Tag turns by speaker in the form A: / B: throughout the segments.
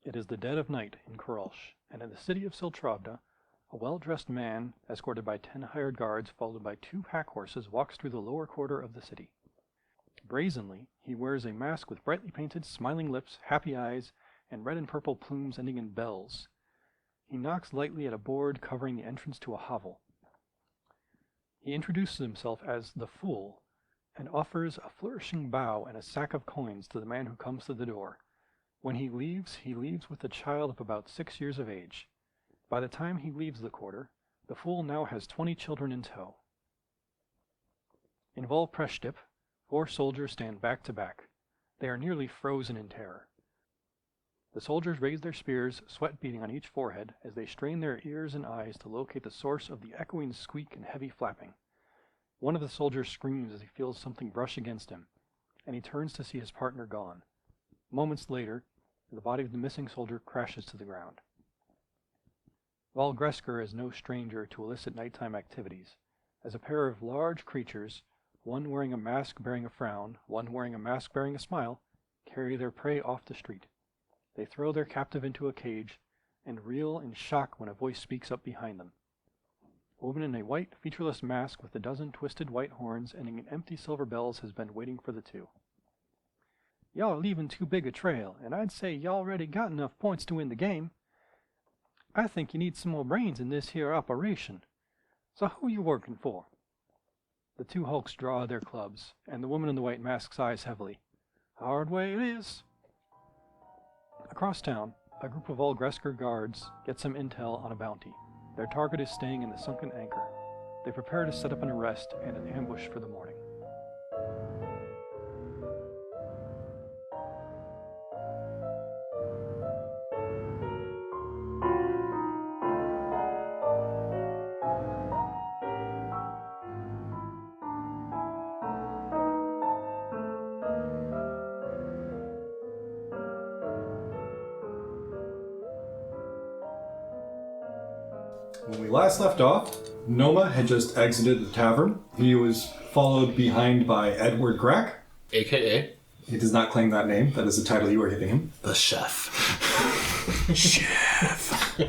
A: It is the dead of night in Korolsh, and in the city of Siltravda, a well-dressed man, escorted by 10 hired guards followed by 2 pack horses, walks through the lower quarter of the city. Brazenly, he wears a mask with brightly painted, smiling lips, happy eyes, and red and purple plumes ending in bells. He knocks lightly at a board covering the entrance to a hovel. He introduces himself as the Fool, and offers a flourishing bow and a sack of coins to the man who comes to the door. When he leaves with a child of about 6 years of age. By the time he leaves the quarter, the Fool now has 20 children in tow. In Volprestip, 4 soldiers stand back to back. They are nearly frozen in terror. The soldiers raise their spears, sweat beading on each forehead, as they strain their ears and eyes to locate the source of the echoing squeak and heavy flapping. One of the soldiers screams as he feels something brush against him, and he turns to see his partner gone. Moments later, the body of the missing soldier crashes to the ground. Valgresker is no stranger to illicit nighttime activities, as a pair of large creatures, one wearing a mask bearing a frown, one wearing a mask bearing a smile, carry their prey off the street. They throw their captive into a cage, and reel in shock when a voice speaks up behind them. A woman in a white, featureless mask with a dozen twisted white horns ending in empty silver bells has been waiting for the two. Y'all leaving too big a trail, and I'd say y'all already got enough points to win the game. I think you need some more brains in this here operation. So who you working for? The 2 hulks draw their clubs, and the woman in the white mask sighs heavily. Hard way it is. Across town, a group of Volgresker guards get some intel on a bounty. Their target is staying in the sunken anchor. They prepare to set up an arrest and an ambush for the morning.
B: When we last left off, Noma had just exited the tavern. He was followed behind by Edward Grack.
C: A.K.A.
B: He does not claim that name. That is the title you are giving him.
C: The Chef.
B: Chef.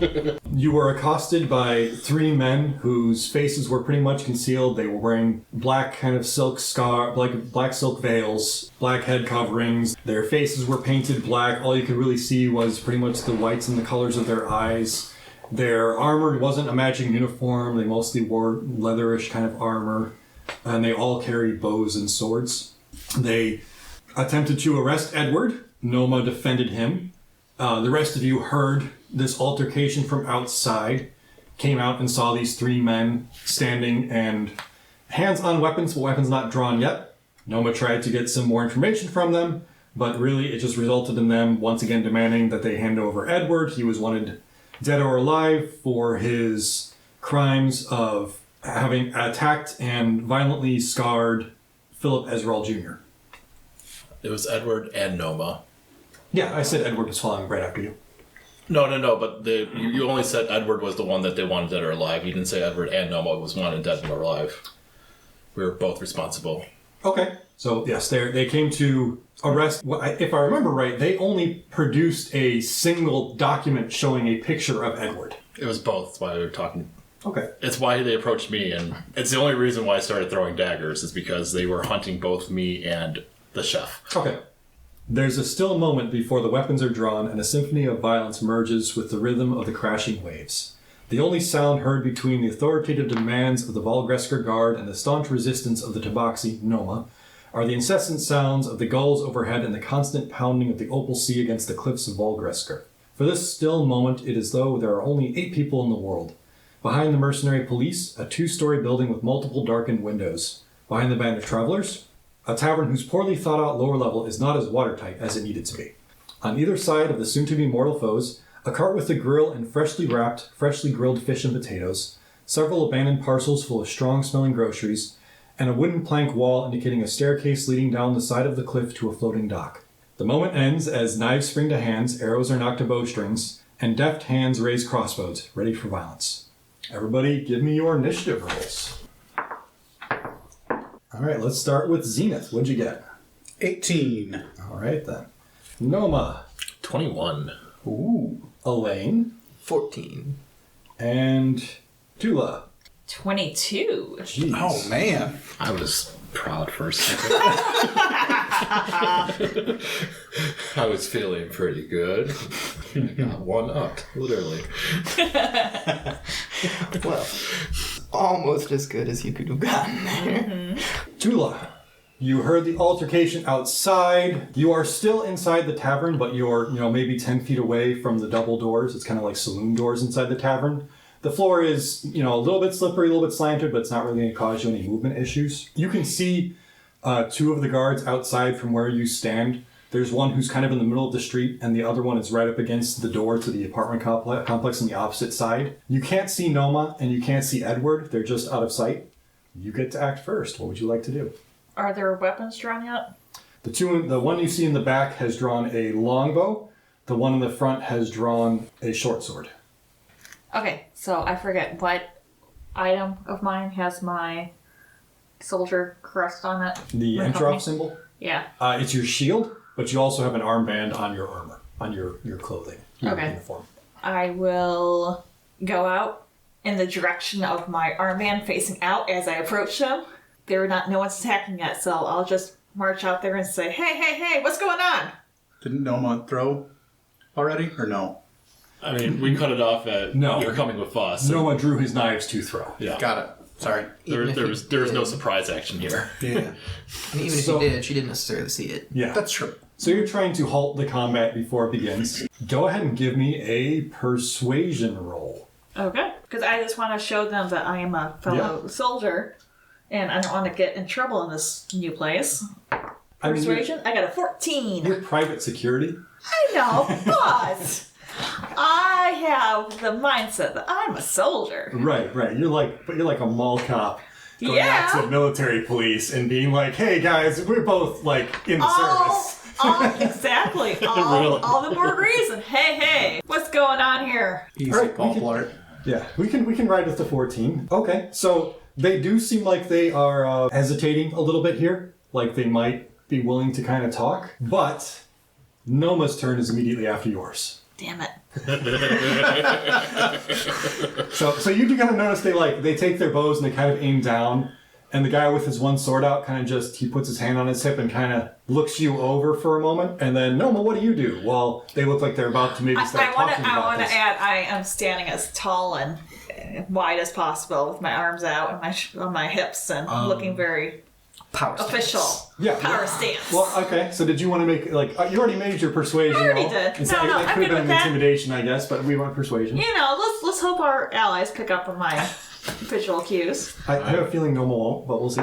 B: You were accosted by 3 men whose faces were pretty much concealed. They were wearing black kind of silk black silk veils, black head coverings. Their faces were painted black. All you could really see was pretty much the whites and the colors of their eyes. Their armor wasn't a matching uniform. They mostly wore leatherish kind of armor, and they all carried bows and swords. They attempted to arrest Edward. Noma defended him. The rest of you heard this altercation from outside, came out and saw these 3 men standing and hands on weapons, but weapons not drawn yet. Noma tried to get some more information from them, but really it just resulted in them once again demanding that they hand over Edward. He was wanted dead or alive for his crimes of having attacked and violently scarred Philip Ezreal Jr.
C: It was Edward and Noma.
B: Yeah, I said Edward was following right after you.
C: No, but you only said Edward was the one that they wanted dead or alive. You didn't say Edward and Noma was wanted dead or alive. We were both responsible.
B: Okay. So, yes, they came to arrest... If I remember right, they only produced a single document showing a picture of Edward.
C: It was both. That's why we were talking.
B: Okay.
C: It's why they approached me, and it's the only reason why I started throwing daggers is because they were hunting both me and the chef.
B: Okay. There's a still moment before the weapons are drawn and a symphony of violence merges with the rhythm of the crashing waves. The only sound heard between the authoritative demands of the Volgresker Guard and the staunch resistance of the Tabaxi, Noma, are the incessant sounds of the gulls overhead and the constant pounding of the opal sea against the cliffs of Volgresker. For this still moment, it is as though there are only 8 people in the world. Behind the mercenary police, a 2-story building with multiple darkened windows. Behind the band of travelers, a tavern whose poorly thought-out lower level is not as watertight as it needed to be. On either side of the soon-to-be mortal foes, a cart with a grill and freshly wrapped, freshly grilled fish and potatoes, several abandoned parcels full of strong-smelling groceries, and a wooden plank wall indicating a staircase leading down the side of the cliff to a floating dock. The moment ends as knives spring to hands, arrows are knocked to bowstrings, and deft hands raise crossbows, ready for violence. Everybody, give me your initiative rolls. All right, let's start with Zenith. What'd you get?
D: 18.
B: All right, then. Noma.
C: 21.
D: Ooh.
B: Elaine.
E: 14.
B: And Tula.
F: 22.
B: Jeez.
D: Oh, man.
C: I was proud for a second. I was feeling pretty good. I got one up, literally.
E: Well, almost as good as you could have gotten there.
B: Tula. You heard the altercation outside. You are still inside the tavern, but you're, maybe 10 feet away from the double doors. It's kind of like saloon doors inside the tavern. The floor is, a little bit slippery, a little bit slanted, but it's not really going to cause you any movement issues. You can see 2 of the guards outside from where you stand. There's one who's kind of in the middle of the street, and the other one is right up against the door to the apartment complex on the opposite side. You can't see Noma, and you can't see Edward. They're just out of sight. You get to act first. What would you like to do?
F: Are there weapons drawn yet?
B: The one you see in the back has drawn a longbow. The one in the front has drawn a short sword.
F: Okay, so I forget what item of mine has my soldier crest on it.
B: The
F: My
B: Entroff
F: company?
B: symbol.
F: Yeah.
B: It's your shield, but you also have an armband on your armor, on your clothing, your
F: Okay.
B: uniform.
F: I will go out in the direction of my armband facing out as I approach them. No one's attacking yet, so I'll just march out there and say, hey, what's going on?
D: Didn't Noma throw already, or no?
C: I mean, we cut it off at
B: No.
C: you're coming with us.
B: Noah drew his knives to throw.
C: Yeah.
D: Got it. Sorry.
C: There was no surprise action here.
D: Yeah.
E: And even if
B: So-
E: she did, she didn't necessarily see it.
B: Yeah.
D: That's true.
B: So you're trying to halt the combat before it begins. Go ahead and give me a persuasion roll.
F: Okay. Because I just want to show them that I am a fellow soldier, and I don't want to get in trouble in this new place.
B: I mean,
F: Persuasion? I got a 14.
B: You're private security.
F: I know, but I have the mindset that I'm a soldier.
B: Right. You're like a mall cop going
F: Yeah.
B: out to military police and being like, "Hey guys, we're both like in the service."
F: Exactly.
C: Really?
F: All the more reason. Hey, what's going on here?
D: Easy,
B: All right,
D: Paul
B: we can-
D: Blart.
B: Yeah, we can ride with the 14. Okay, so they do seem like they are hesitating a little bit here, like they might be willing to kind of talk, but Noma's turn is immediately after yours.
F: Damn it.
B: So you do kind of notice they take their bows and they kind of aim down, and the guy with his one sword out kind of he puts his hand on his hip and kind of looks you over for a moment, and then Noma, what do you do? Well, they look like they're about to maybe start talking
F: I
B: about
F: want to
B: this.
F: add, I am standing as tall and wide as possible with my arms out and on my hips and looking very
E: Power stance.
F: official.
B: Yeah.
F: Power stance.
B: Well, okay. So did you want to make you already made your persuasion?
F: I already
B: roll.
F: did.
B: And so
F: No,
B: that
F: I'm
B: could have
F: good
B: been
F: with
B: an
F: that.
B: intimidation, I guess, but we want persuasion.
F: Let's hope our allies pick up on my visual cues.
B: I have a feeling Noma won't, but we'll see.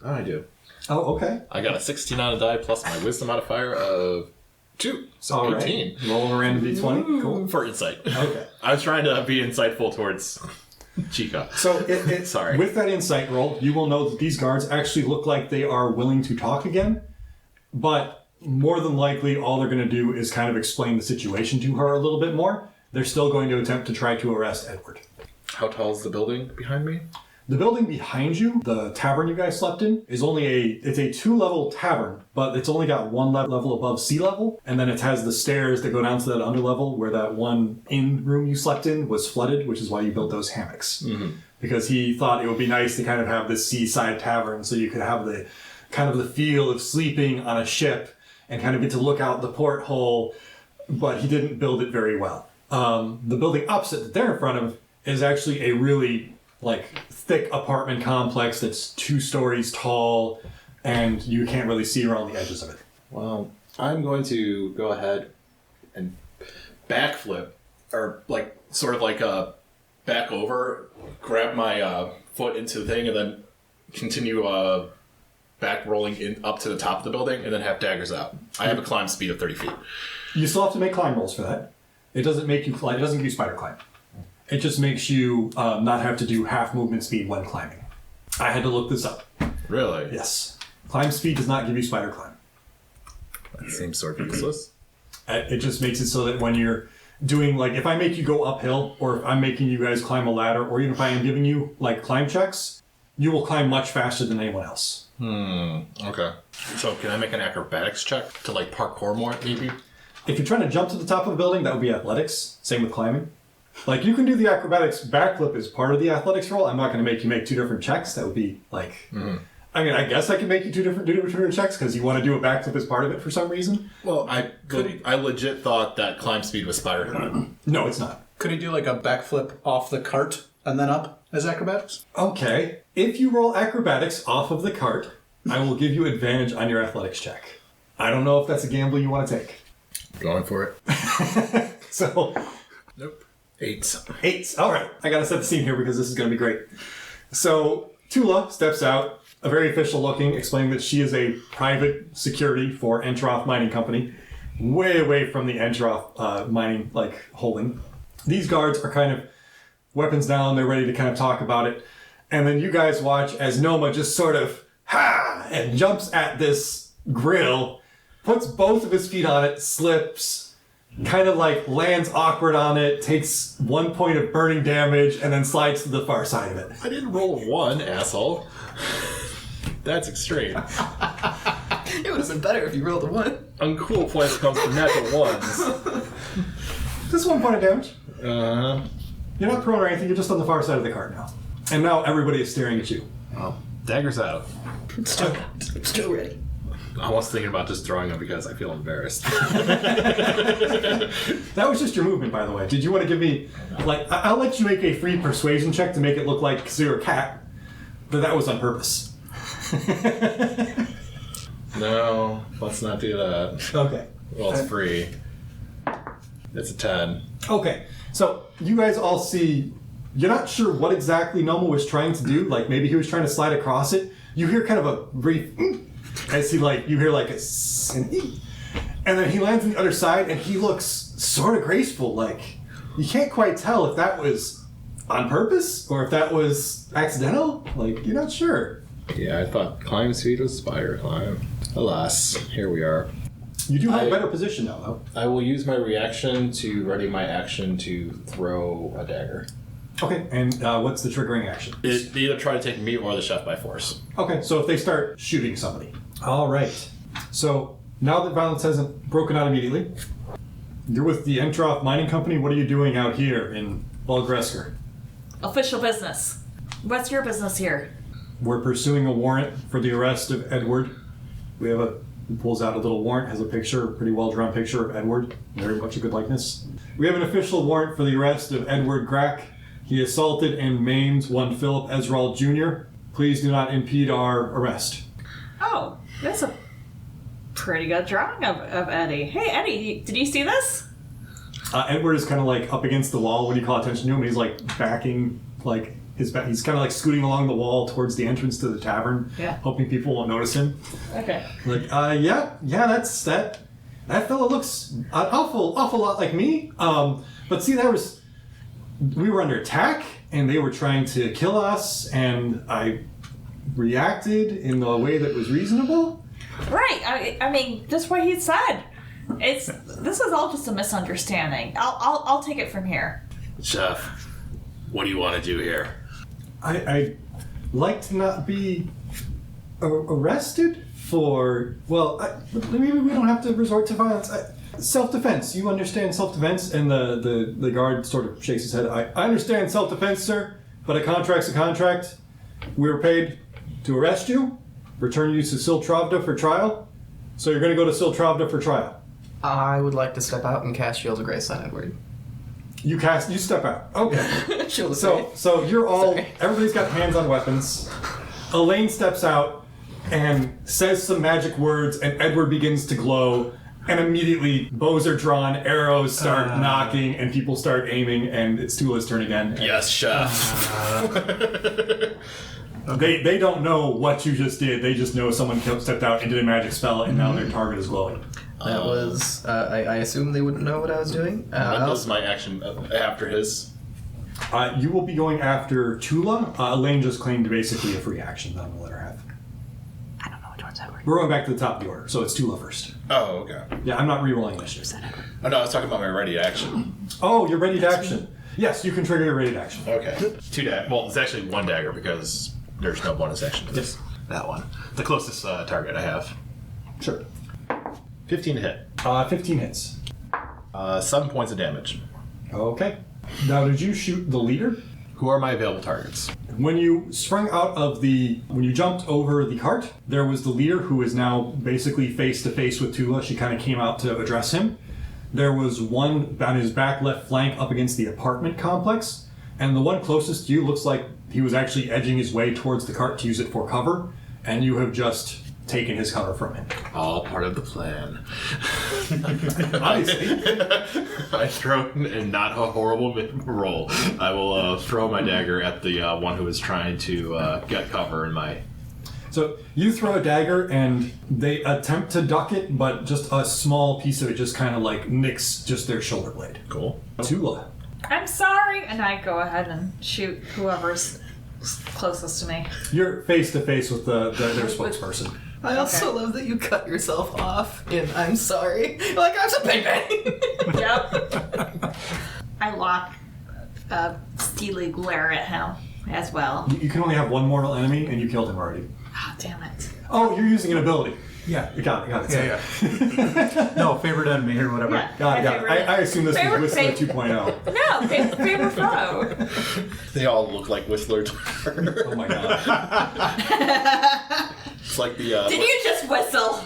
C: I do.
B: Oh, okay.
C: I got a 16 on a die plus my wisdom modifier of 2. So
B: All
C: 18.
B: right. Roll a random d20. Cool.
C: For insight.
B: Okay.
C: I was trying to be insightful towards Chica.
B: So it
C: Sorry.
B: with that insight roll, you will know that these guards actually look like they are willing to talk again, but more than likely all they're going to do is kind of explain the situation to her a little bit more. They're still going to attempt to try to arrest Edward.
C: How tall is the building behind me?
B: The building behind you, the tavern you guys slept in, is only it's a 2-level tavern, but it's only got 1 level above sea level, and then it has the stairs that go down to that underlevel where that one inn room you slept in was flooded, which is why you built those hammocks. Mm-hmm. Because he thought it would be nice to kind of have this seaside tavern so you could have the kind of the feel of sleeping on a ship and kind of get to look out the porthole, but he didn't build it very well. The building opposite that they're in front of is actually a really thick apartment complex that's 2 stories tall, and you can't really see around the edges of it.
C: Well, I'm going to go ahead and backflip, or sort of back over, grab my foot into the thing, and then continue back rolling up to the top of the building, and then have daggers out. I have a climb speed of 30 feet.
B: You still have to make climb rolls for that. It doesn't make you fly. It doesn't give you spider climb. It just makes you not have to do half movement speed when climbing. I had to look this up.
C: Really?
B: Yes. Climb speed does not give you spider climb.
C: That seems sort of useless.
B: It just makes it so that when you're doing, if I make you go uphill, or if I'm making you guys climb a ladder, or even if I am giving you, climb checks, you will climb much faster than anyone else.
C: Okay. So can I make an acrobatics check to, parkour more, maybe?
B: If you're trying to jump to the top of a building, that would be athletics. Same with climbing. Like, you can do the acrobatics backflip as part of the athletics roll. I'm not going to make you make 2 different checks. That would be like... I mean, I guess I can make you do different checks because you want to do a backflip as part of it for some reason.
C: Well, I legit thought that climb speed was spider climb.
B: No, it's not.
D: Could he do like a backflip off the cart and then up as acrobatics?
B: Okay. If you roll acrobatics off of the cart, I will give you advantage on your athletics check. I don't know if that's a gamble you want to take.
C: Going for it.
B: So...
C: Nope. 8.
B: 8. All right. I got to set the scene here because this is going to be great. So, Tula steps out, a very official looking, explaining that she is a private security for Entroff Mining Company, way away from the Entroff mining, holding. These guards are kind of weapons down. They're ready to kind of talk about it. And then you guys watch as Noma just sort of, and jumps at this grill, puts both of his feet on it, slips, kind of lands awkward on it, takes 1 point of burning damage, and then slides to the far side of it.
C: I didn't roll 1, asshole. That's extreme.
E: It would have been better if you rolled a 1.
C: Uncool points comes from natural 1s.
B: Just 1 point of damage.
C: Uh-huh.
B: You're not prone or anything, you're just on the far side of the cart now. And now everybody is staring at you.
C: Well, dagger's out.
E: Still ready.
C: I was thinking about just throwing them because I feel embarrassed.
B: That was just your movement, by the way. Did you want to give me, I'll let you make a free persuasion check to make it look like, because you're a cat, but that was on purpose.
C: No, let's not do that.
B: Okay.
C: Well, it's free. It's a 10.
B: Okay, so you guys all see, you're not sure what exactly Noma was trying to do, maybe he was trying to slide across it. You hear kind of a brief, as he you hear a and then he lands on the other side and he looks sort of graceful, you can't quite tell if that was on purpose or if that was accidental, you're not sure.
C: Yeah, I thought climb speed was spider climb. Alas, here we are.
B: You do have a better position now, though.
C: I will use my reaction to ready my action to throw a dagger.
B: Okay, and what's the triggering action?
C: They either try to take me or the chef by force.
B: Okay, so if they start shooting somebody. All right. So now that violence hasn't broken out immediately, you're with the Entroff Mining Company. What are you doing out here in Balgresker?
F: Official business. What's your business here?
B: We're pursuing a warrant for the arrest of Edward. We have he pulls out a little warrant, has a picture, a pretty well-drawn picture of Edward, very much a good likeness. We have an official warrant for the arrest of Edward Grack. He assaulted and maimed one Philip Ezrall Jr. Please do not impede our arrest.
F: Oh, that's a pretty good drawing of Eddie. Hey, Eddie, did you see this?
B: Edward is kind of up against the wall when you call attention to him, and he's backing, his back. He's kind of scooting along the wall towards the entrance to the tavern, hoping people won't notice him.
F: Okay.
B: That's that. That fella looks an awful lot like me. But see, we were under attack, and they were trying to kill us, and I reacted in the way that was reasonable.
F: Right. I mean, just what he said. This is all just a misunderstanding. I'll take it from here.
C: Chef, what do you want to do here?
B: I'd like to not be arrested for, maybe we don't have to resort to violence. Self-defense. You understand self-defense? And the guard sort of shakes his head. I understand self-defense, sir, but a contract's a contract. We were paid to arrest you, return you to Siltravda for trial. So you're going to go to Siltravda for trial.
E: I would like to step out and cast Shield of Grace on Edward.
B: You step out. Okay.
E: Shield of Grace.
B: So you're all,
E: Sorry.
B: everybody's got hands on weapons. Elaine steps out and says some magic words, and Edward begins to glow, and immediately bows are drawn, arrows start knocking, and people start aiming, and it's Tula's turn again.
C: Yes, chef.
B: They don't know what you just did. They just know someone stepped out and did a magic spell, and now their target is glowing.
E: That was, I assume they wouldn't know what I was doing.
C: When does my action after his?
B: You will be going after Tula. Elaine just claimed basically a free action that I'm going to let her have.
E: I don't know which one's Edward.
B: We're going back to the top of the order, so it's Tula first.
C: Oh, okay.
B: Yeah, I'm not re-rolling this shit.
C: Oh, no, I was talking about my ready action.
B: Oh, you're ready to action. Yes, you can trigger your ready to action.
C: Okay. 2 dagger. Well, it's actually 1 dagger because there's no bonus action to this. That one. The closest target I have.
B: Sure.
C: 15 to hit.
B: 15 hits.
C: 7 points of damage.
B: Okay. Now, did you shoot the leader?
C: Who are my available targets?
B: When you sprung out of when you jumped over the cart, there was the leader who is now basically face to face with Tula. She kind of came out to address him. There was one on his back left flank up against the apartment complex, and the one closest to you looks like he was actually edging his way towards the cart to use it for cover, and you have just taken his cover from him.
C: All part of the plan.
B: Obviously.
C: I throw, and not a horrible roll, I will throw my dagger at the one who is trying to get cover in my...
B: So you throw a dagger, and they attempt to duck it, but just a small piece of it just kind of like nicks just their shoulder blade.
C: Cool.
B: Tula.
F: I'm sorry, and I go ahead and shoot whoever's closest to me.
B: You're face to face with their spokesperson.
E: I also love that you cut yourself off in I'm sorry. You're like, I'm so bang bang.
F: Yep. I lock a steely glare at him as well.
B: You can only have one mortal enemy, and you killed him already.
F: Oh, damn it.
B: Oh, you're using an ability.
D: Yeah.
B: Got it.
D: Yeah. No, favorite enemy or whatever.
F: Yeah.
B: Got it. I assume this was
F: Favorite-
B: Whistler 2.0.
F: No, favorite foe.
C: They all look like Whistler.
B: Oh my god.
C: It's like the...
F: Did you just whistle?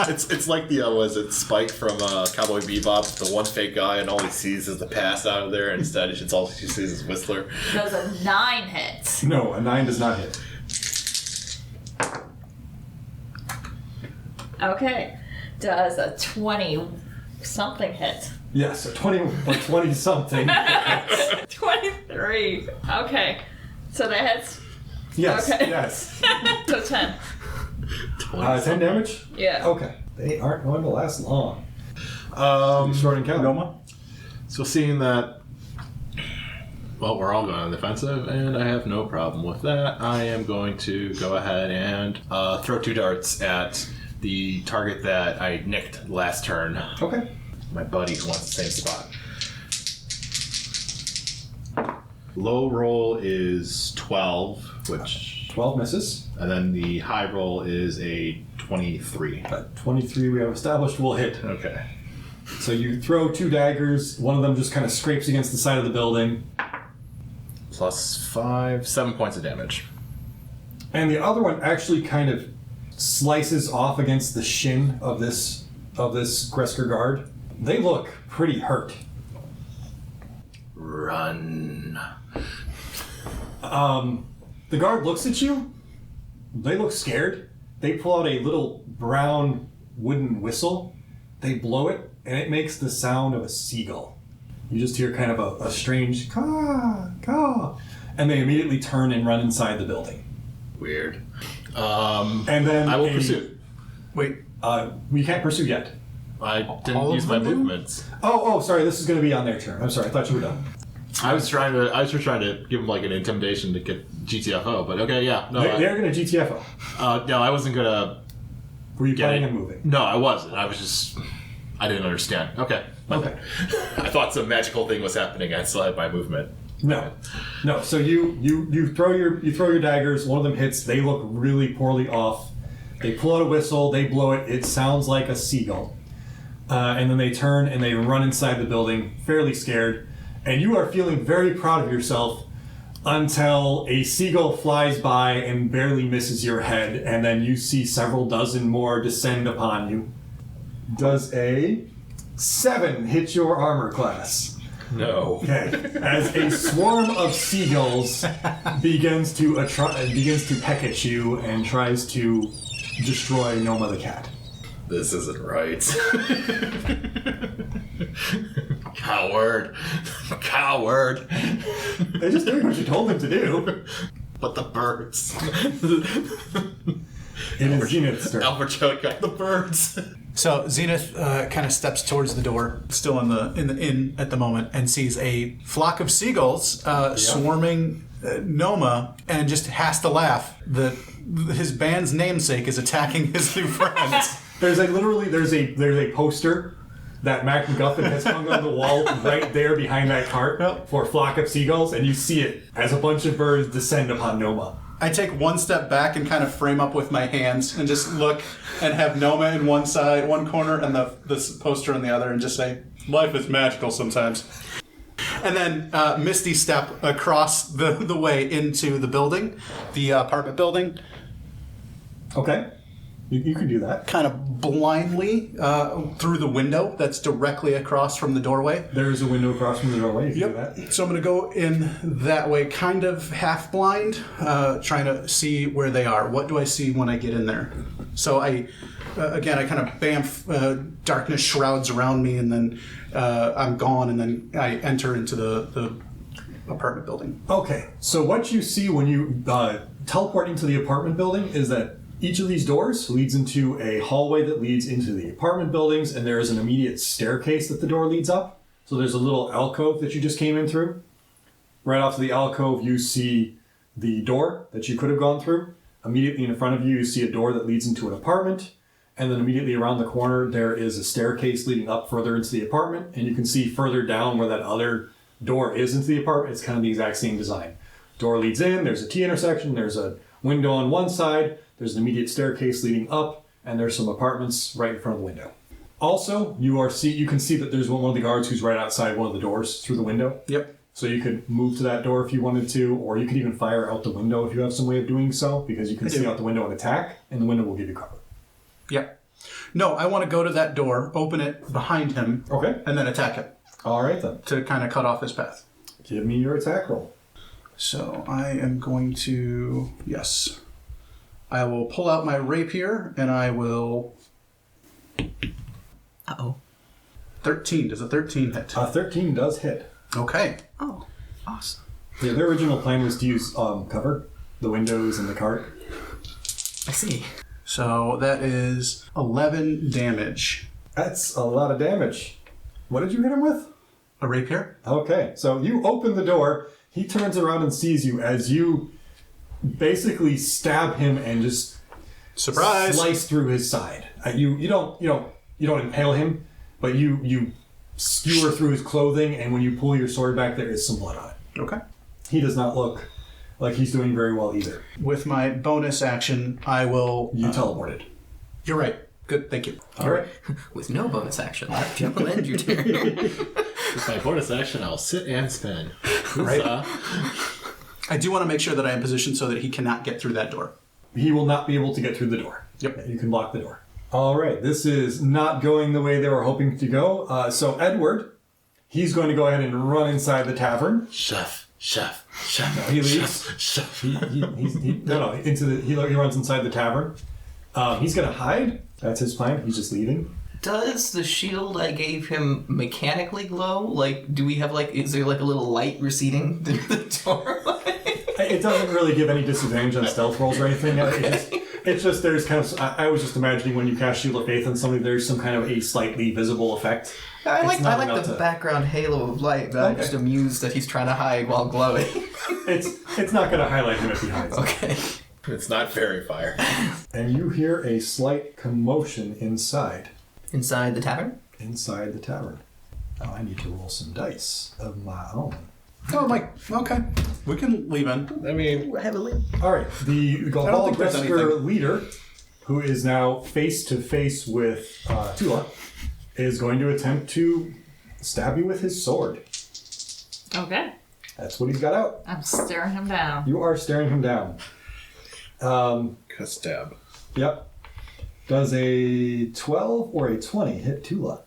C: It's like the, was it Spike from Cowboy Bebop, the one fake guy, and all he sees is the pass out of there, and instead it's all he sees is Whistler.
F: Does a 9 hit?
B: No, a 9 does not hit.
F: Okay. Does a 20-something hit?
B: Yes, a 20 or 20-something.
F: 23. Okay. So that hits.
B: Yes,
F: Okay.
B: yes.
F: So 10.
B: 10 damage?
F: Yeah.
B: Okay. They aren't going to last long.
C: Short
B: encounter.
D: Noma?
C: So seeing that, well, we're all going on the defensive, and I have no problem with that, I am going to go ahead and throw 2 darts at the target that I nicked last turn.
B: Okay.
C: My buddy who wants the same spot. Low roll is 12, which...
B: 12 misses.
C: And then the high roll is a 23.
B: 23 we have established will hit.
C: Okay.
B: So you throw 2 daggers, one of them just kind of scrapes against the side of the building.
C: Plus 5, 7 points of damage.
B: And the other one actually kind of slices off against the shin of this Gresker guard. They look pretty hurt.
C: Run.
B: The guard looks at you. They look scared. They pull out a little brown wooden whistle. They blow it, and it makes the sound of a seagull. You just hear kind of a strange caw, caw, and they immediately turn and run inside the building.
C: Weird.
B: And then
C: I will pursue.
D: Wait.
B: We can't pursue yet.
C: I
D: All
C: didn't
D: of
C: use my
D: them?
C: movements.
B: Oh, sorry. This is going to be on their turn. I'm sorry. I thought you were done.
C: I was just trying to give him like an intimidation to get GTFO, but okay, yeah. No,
B: They're going to GTFO.
C: no, I wasn't gonna.
B: Were you
C: Get
B: planning
C: it.
B: on moving?
C: No, I wasn't. I was just. I didn't understand. Okay.
B: Okay.
C: I thought some magical thing was happening. I still had my movement.
B: No. So you throw your daggers. One of them hits. They look really poorly off. They pull out a whistle. They blow it. It sounds like a seagull. And then they turn and they run inside the building, fairly scared. And you are feeling very proud of yourself until a seagull flies by and barely misses your head, and then you see several dozen more descend upon you. Does a 7 hit your armor class?
C: No.
B: Okay. As a swarm of seagulls begins to peck at you and tries to destroy Noma the cat.
C: This isn't right. Coward. Coward.
B: They're just doing what you told them to do.
C: But the birds.
B: It is Zenith's turn.
C: Alberto got the birds.
D: So Zenith kind of steps towards the door, still in the inn at the moment, and sees a flock of seagulls swarming Noma, and just has to laugh that his band's namesake is attacking his new friends.
B: There's a poster that Mac McGuffin has hung on the wall right there behind that cart for a flock of seagulls, and you see it as a bunch of birds descend upon Noma.
D: I take one step back and kind of frame up with my hands and just look and have Noma in one side, one corner, and the poster in the other, and just say, life is magical sometimes. And then Misty step across the way into the building, the apartment building.
B: Okay. You can do that.
D: Kind of blindly through the window that's directly across from the doorway.
B: There's a window across from the doorway. You can do that.
D: So I'm going to go in that way, kind of half blind, trying to see where they are. What do I see when I get in there? So I kind of bamf, darkness shrouds around me, and then I'm gone, and then I enter into the apartment building.
B: Okay. So what you see when you teleport into the apartment building is that each of these doors leads into a hallway that leads into the apartment buildings, and there is an immediate staircase that the door leads up. So there's a little alcove that you just came in through. Right off to the alcove, you see the door that you could have gone through. Immediately in front of you, you see a door that leads into an apartment. And then immediately around the corner, there is a staircase leading up further into the apartment. And you can see further down where that other door is into the apartment. It's kind of the exact same design. Door leads in, there's a T-intersection, there's a window on one side, there's an immediate staircase leading up, and there's some apartments right in front of the window. Also, you can see that there's one of the guards who's right outside one of the doors through the window.
D: Yep.
B: So you could move to that door if you wanted to, or you could even fire out the window if you have some way of doing so, because you can see out the window and attack, and the window will give you cover.
D: Yep. No, I want to go to that door, open it behind him,
B: Okay.
D: and then attack it.
B: All right, then.
D: To kind of cut off his path.
B: Give me your attack roll.
D: So I am going to... Yes. I will pull out my rapier, and I will...
E: Uh-oh.
D: 13. Does a 13 hit?
B: 13 does hit.
D: Okay.
E: Oh, awesome.
B: Yeah, their original plan was to use cover, the windows and the cart.
E: I see.
D: So that is 11 damage.
B: That's a lot of damage. What did you hit him with?
D: A rapier?
B: Okay, so you open the door, he turns around and sees you as you basically stab him and just
D: Surprise!
B: slice through his side. You don't impale him, but you skewer through his clothing, and when you pull your sword back, there is some blood on it.
D: Okay.
B: He does not look like he's doing very well either.
D: With my bonus action, I will...
B: You teleported.
D: You're right. Good, thank you.
B: All right.
E: With no bonus action, you will end your turn.
C: With my bonus action, I'll sit and spin.
D: Right. I do want to make sure that I am positioned so that he cannot get through that door.
B: He will not be able to get through the door.
D: Yep.
B: You can block the door. All right. This is not going the way they were hoping to go. So Edward, he's going to go ahead and run inside the tavern.
C: Chef.
B: No, he leaves.
C: Chef.
B: He runs inside the tavern. He's going to hide. That's his plan. He's just leaving.
E: Does the shield I gave him mechanically glow? Like, do we have, is there, a little light receding through the doorway?
B: It doesn't really give any disadvantage on stealth rolls or anything. It's just there's kind of... I was just imagining when you cast Shield of Faith on somebody, there's some kind of a slightly visible effect.
E: I like the background halo of light, but I'm just amused that he's trying to hide while glowing.
B: It's not going to highlight him if he hides.
E: Okay.
C: It's not fairy fire.
B: And you hear a slight commotion inside.
E: Inside the tavern?
B: Inside the tavern. Now I need to roll some dice of my own.
D: Oh, Mike. Okay. We can leave in.
C: I mean,
E: Heavily.
B: All right. The
D: there's
B: Galvalgresker
D: anything.
B: leader, who is now face to face with Tula, is going to attempt to stab you with his sword.
F: Okay.
B: That's what he's got out.
F: I'm staring him down.
B: You are staring him down.
C: stab.
B: Yep. Does a 12 or a 20 hit Tula?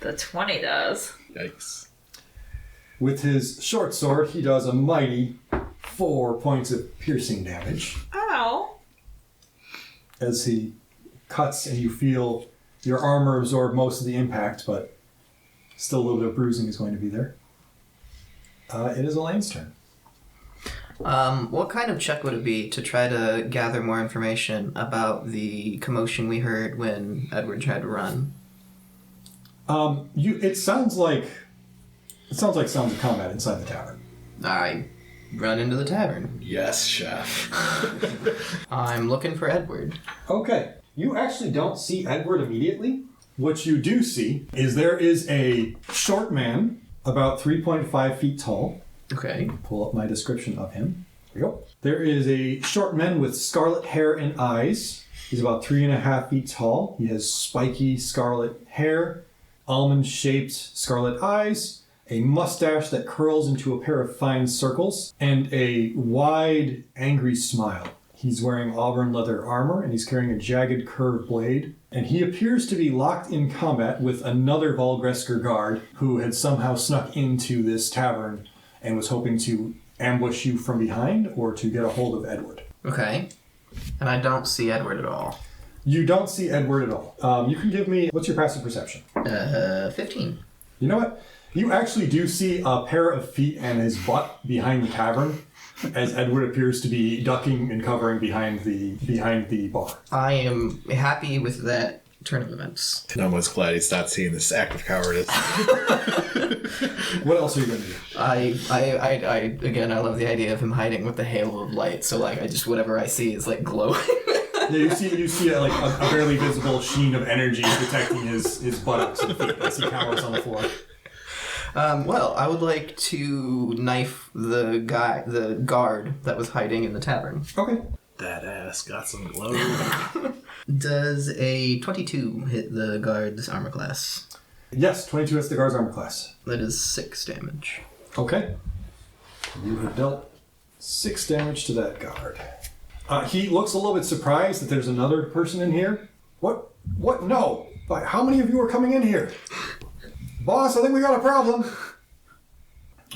F: The 20 does.
C: Yikes.
B: With his short sword, he does a mighty 4 points of piercing damage
F: Ow.
B: as he cuts, and you feel your armor absorb most of the impact, but still a little bit of bruising is going to be there. It is Elaine's turn.
E: What kind of check would it be to try to gather more information about the commotion we heard when Edward tried to run?
B: It sounds like sounds of combat inside the tavern.
E: I run into the tavern.
C: Yes, chef.
E: I'm looking for Edward.
B: Okay. You actually don't see Edward immediately. What you do see is there is a short man, about 3.5 feet tall.
E: Okay.
B: Pull up my description of him. There you go. There is a short man with scarlet hair and eyes. He's about 3.5 feet tall. He has spiky scarlet hair, almond-shaped scarlet eyes, a mustache that curls into a pair of fine circles, and a wide, angry smile. He's wearing auburn leather armor, and he's carrying a jagged curved blade. And he appears to be locked in combat with another Volgresker guard who had somehow snuck into this tavern and was hoping to ambush you from behind or to get a hold of Edward.
E: Okay. And I don't see Edward at all.
B: You don't see Edward at all. You can give me... What's your passive perception?
E: 15.
B: You know what? You actually do see a pair of feet and his butt behind the tavern as Edward appears to be ducking and covering behind the bar.
E: I am happy with that turn of events.
C: I'm almost glad he's not seeing this act of cowardice.
B: What else are you going to do?
E: I again, I love the idea of him hiding with the halo of light. So like, I just whatever I see is like glowing.
B: Yeah, you see like a barely visible sheen of energy protecting his buttocks and feet as he cowers on the floor.
E: Well, I would like to knife the guard that was hiding in the tavern.
B: Okay.
C: That ass got some glow.
E: Does a 22 hit the guard's armor class?
B: Yes, 22 hits the guard's armor class.
E: That is 6 damage.
B: Okay. You have dealt 6 damage to that guard. He looks a little bit surprised that there's another person in here. What? No. How many of you are coming in here? Boss, I think we got a problem.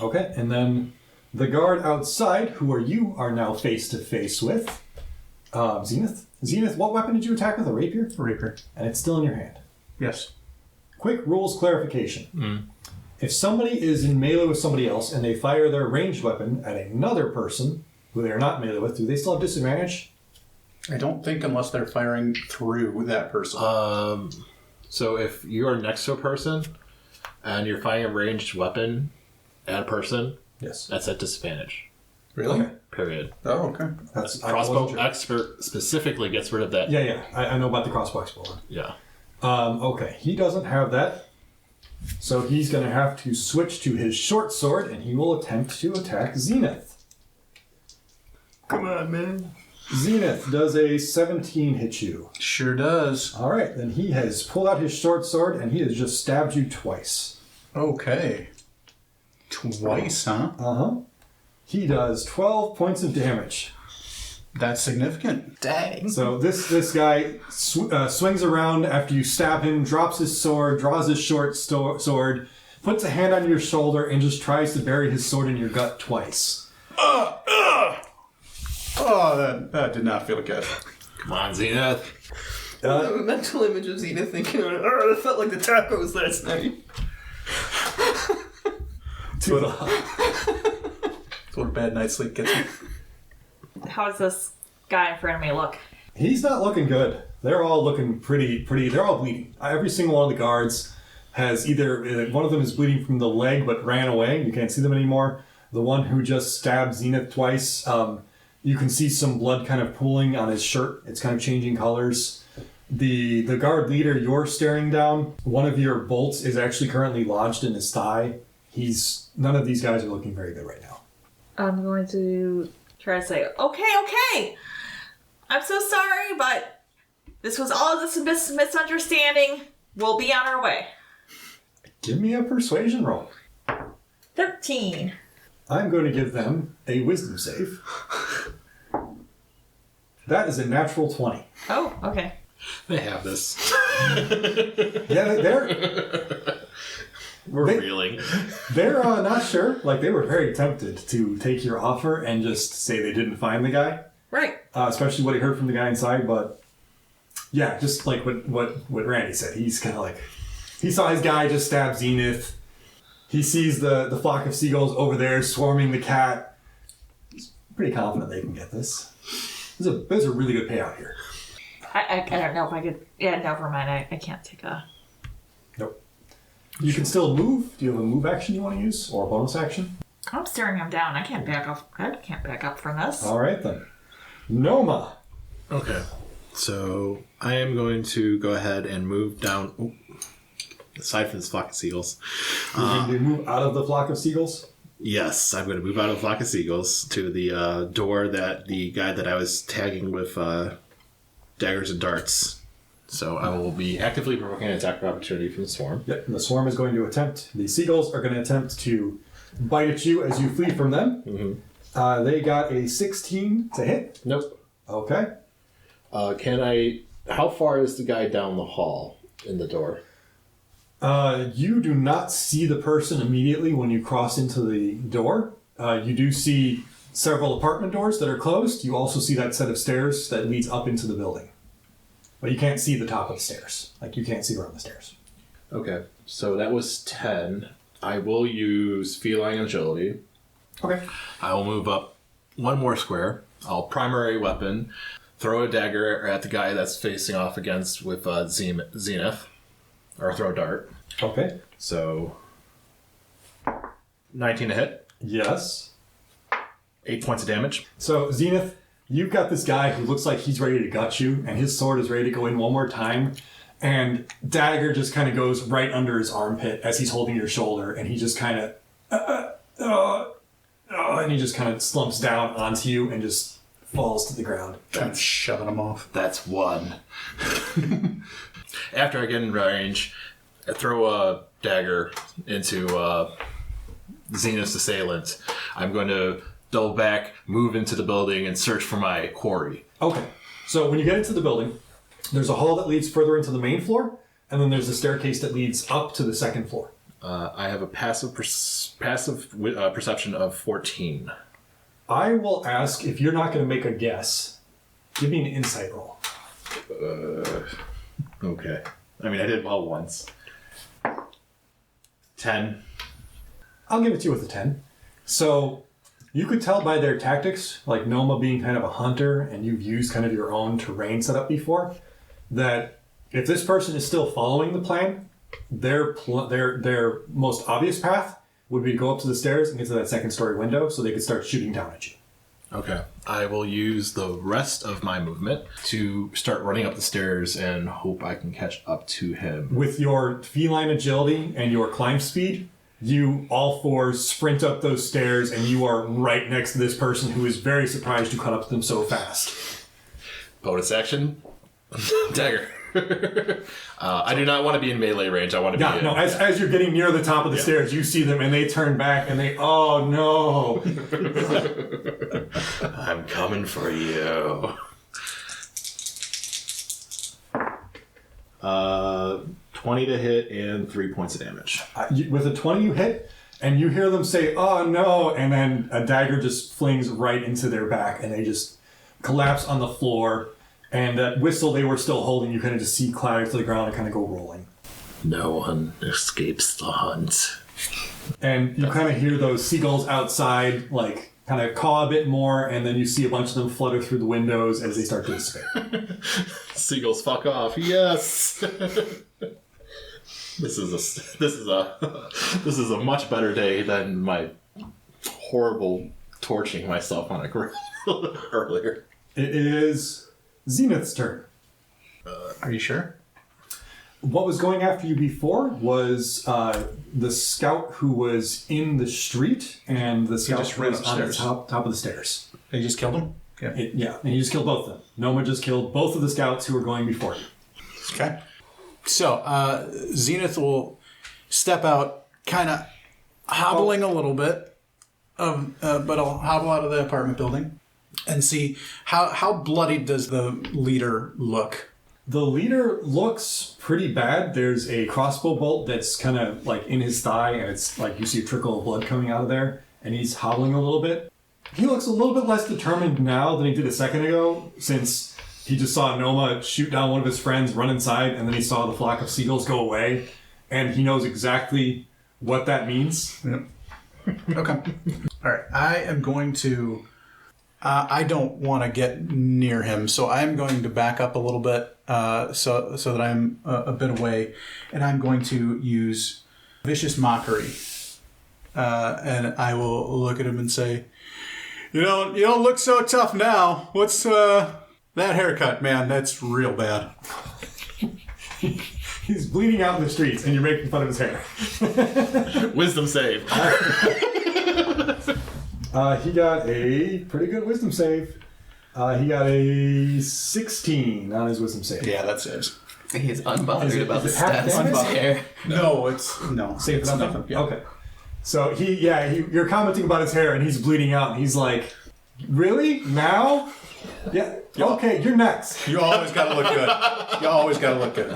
B: Okay, and then the guard outside, who you are now face to face with, Zenith. Zenith, what weapon did you attack with? A rapier?
D: A rapier.
B: And it's still in your hand.
D: Yes.
B: Quick rules clarification. If somebody is in melee with somebody else and they fire their ranged weapon at another person who they are not melee with, do they still have disadvantage?
D: I don't think unless they're firing through that person.
C: So if you are next to a person and you're firing a ranged weapon at a person,
B: Yes.
C: that's at disadvantage.
D: Really?
B: Okay.
C: Period.
D: Oh, okay.
B: That's
C: Crossbow expert specifically gets rid of that.
B: Yeah. I know about the crossbow explorer.
C: Yeah.
B: Okay, he doesn't have that. So he's going to have to switch to his short sword, and he will attempt to attack Zenith.
C: Come on, man.
B: Zenith, does a 17 hit you?
D: Sure does.
B: All right, then he has pulled out his short sword, and he has just stabbed you twice.
D: Okay. Twice, huh?
B: Uh-huh. He does 12 points of damage.
D: That's significant.
E: Dang.
B: So this guy swings around after you stab him, drops his sword, draws his short sword, puts a hand on your shoulder, and just tries to bury his sword in your gut twice.
D: Oh, that did not feel good.
C: Come on, Zenith.
E: A mental image of Xena thinking, oh, it felt like the tacos last night.
B: That's
D: what a bad night's sleep gets me.
F: How does this guy in front of me look?
B: He's not looking good. They're all looking pretty. They're all bleeding. Every single one of the guards has either... One of them is bleeding from the leg but ran away. You can't see them anymore. The one who just stabbed Zenith twice, you can see some blood kind of pooling on his shirt. It's kind of changing colors. The guard leader you're staring down, one of your bolts is actually currently lodged in his thigh. None of these guys are looking very good right now.
F: I'm going to try to say, okay. I'm so sorry, but this was all just a misunderstanding. We'll be on our way.
B: Give me a persuasion roll.
F: 13.
B: I'm going to give them a wisdom save. That is a natural 20.
F: Oh, okay.
C: They have this.
B: Yeah,
C: We're reeling.
B: They're not sure. Like, they were very tempted to take your offer and just say they didn't find the guy.
F: Right.
B: Especially what he heard from the guy inside, but yeah, just like what Randy said. He's kind of like, he saw his guy just stab Zenith. He sees the flock of seagulls over there swarming the cat. He's pretty confident they can get this. There's a really good payout here.
F: I don't know if I could... Yeah, never mind. I can't take a...
B: Nope. You can still move. Do you have a move action you want to use? Or a bonus action?
F: I'm staring him down. I can't back up from this.
B: All right, then. Noma.
C: Okay. So I am going to go ahead and move down... aside from this flock of seagulls.
B: You move out of the flock of seagulls?
C: Yes, I'm going to move out of Flock of Seagulls to the door that the guy that I was tagging with daggers and darts. So I will be actively provoking an attack of opportunity from the swarm.
B: Yep, and the swarm is going to attempt. The seagulls are going to attempt to bite at you as you flee from them. Mm-hmm. They got a 16 to hit.
C: Nope.
B: Okay.
C: How far is the guy down the hall in the door?
B: You do not see the person immediately when you cross into the door. You do see several apartment doors that are closed. You also see that set of stairs that leads up into the building. But you can't see the top of the stairs. Like, you can't see around the stairs.
C: Okay, so that was 10. I will use feline agility.
B: Okay.
C: I will move up one more square. I'll primary weapon, throw a dagger at the guy that's facing off against with Zenith, or throw a dart.
B: Okay.
C: So, 19 to hit.
B: Yes.
C: 8 points of damage.
B: So, Zenith, you've got this guy who looks like he's ready to gut you, and his sword is ready to go in one more time. And dagger just kind of goes right under his armpit as he's holding your shoulder, and he just kind of, and he just kind of slumps down onto you and just falls to the ground.
D: Kind of shoving him off.
C: That's 1. After I get in range, I throw a dagger into Zenith's assailant. I'm going to double back, move into the building, and search for my quarry.
B: Okay. So when you get into the building, there's a hall that leads further into the main floor, and then there's a staircase that leads up to the second floor.
C: I have a passive perception of 14.
B: I will ask, if you're not going to make a guess, give me an insight roll.
C: Okay. I mean, I did well once. 10.
B: I'll give it to you with a 10. So you could tell by their tactics, like Noma being kind of a hunter, and you've used kind of your own terrain setup before, that if this person is still following the plan, their most obvious path would be to go up to the stairs and get to that second story window so they could start shooting down at you.
C: Okay. I will use the rest of my movement to start running up the stairs and hope I can catch up to him.
B: With your feline agility and your climb speed, you all four sprint up those stairs and you are right next to this person who is very surprised you caught up to them so fast.
C: Bonus action. Dagger. I do not want to be in melee range. I want to be in...
B: No, as you're getting near the top of the stairs, you see them and they turn back and they, oh no.
C: I'm coming for you. 20 to hit and 3 points of damage.
B: With a 20 you hit, and you hear them say, oh no, and then a dagger just flings right into their back and they just collapse on the floor. And that whistle they were still holding, you kind of just see clatter to the ground and kind of go rolling.
C: No one escapes the hunt.
B: And you kind of hear those seagulls outside, like, kind of caw a bit more, and then you see a bunch of them flutter through the windows as they start to disappear.
C: Seagulls, fuck off! Yes. This is a much better day than my horrible torching myself on a grill earlier.
B: It is Zenith's turn.
D: Are you sure?
B: What was going after you before was the scout who was in the street, and the scout
D: just ran
B: was on the
D: upstairs.
B: top of the stairs.
D: They just killed him?
B: Yeah, and you just killed both of them. Noma just killed both of the scouts who were going before you.
D: Okay. So, Zenith will step out, kind of hobbling a little bit, but I'll hobble out of the apartment building and see how bloodied does the leader look.
B: The leader looks pretty bad. There's a crossbow bolt that's kind of like in his thigh, and it's like you see a trickle of blood coming out of there, and he's hobbling a little bit. He looks a little bit less determined now than he did a second ago, since he just saw Noma shoot down one of his friends, run inside, and then he saw the flock of seagulls go away, and he knows exactly what that means.
D: Yep. Okay. All right. I am going to... I don't want to get near him, so I'm going to back up a little bit so that I'm a bit away, and I'm going to use Vicious Mockery, and I will look at him and say, you don't look so tough now. What's that haircut, man? That's real bad.
B: He's bleeding out in the streets, and you're making fun of his hair.
C: Wisdom save.
B: He got a pretty good wisdom save. He got a 16 on his wisdom save.
D: Yeah, that's it.
E: He's unbothered about the
B: is it half
E: stats on his
B: damage?
E: hair.
D: No, no.
B: Save
D: It's nothing. Yeah.
B: Okay. So you're commenting about his hair, and he's bleeding out, and he's like, "Really? Now? Yeah. Okay, you're next."
D: You always gotta look good. You always gotta look good.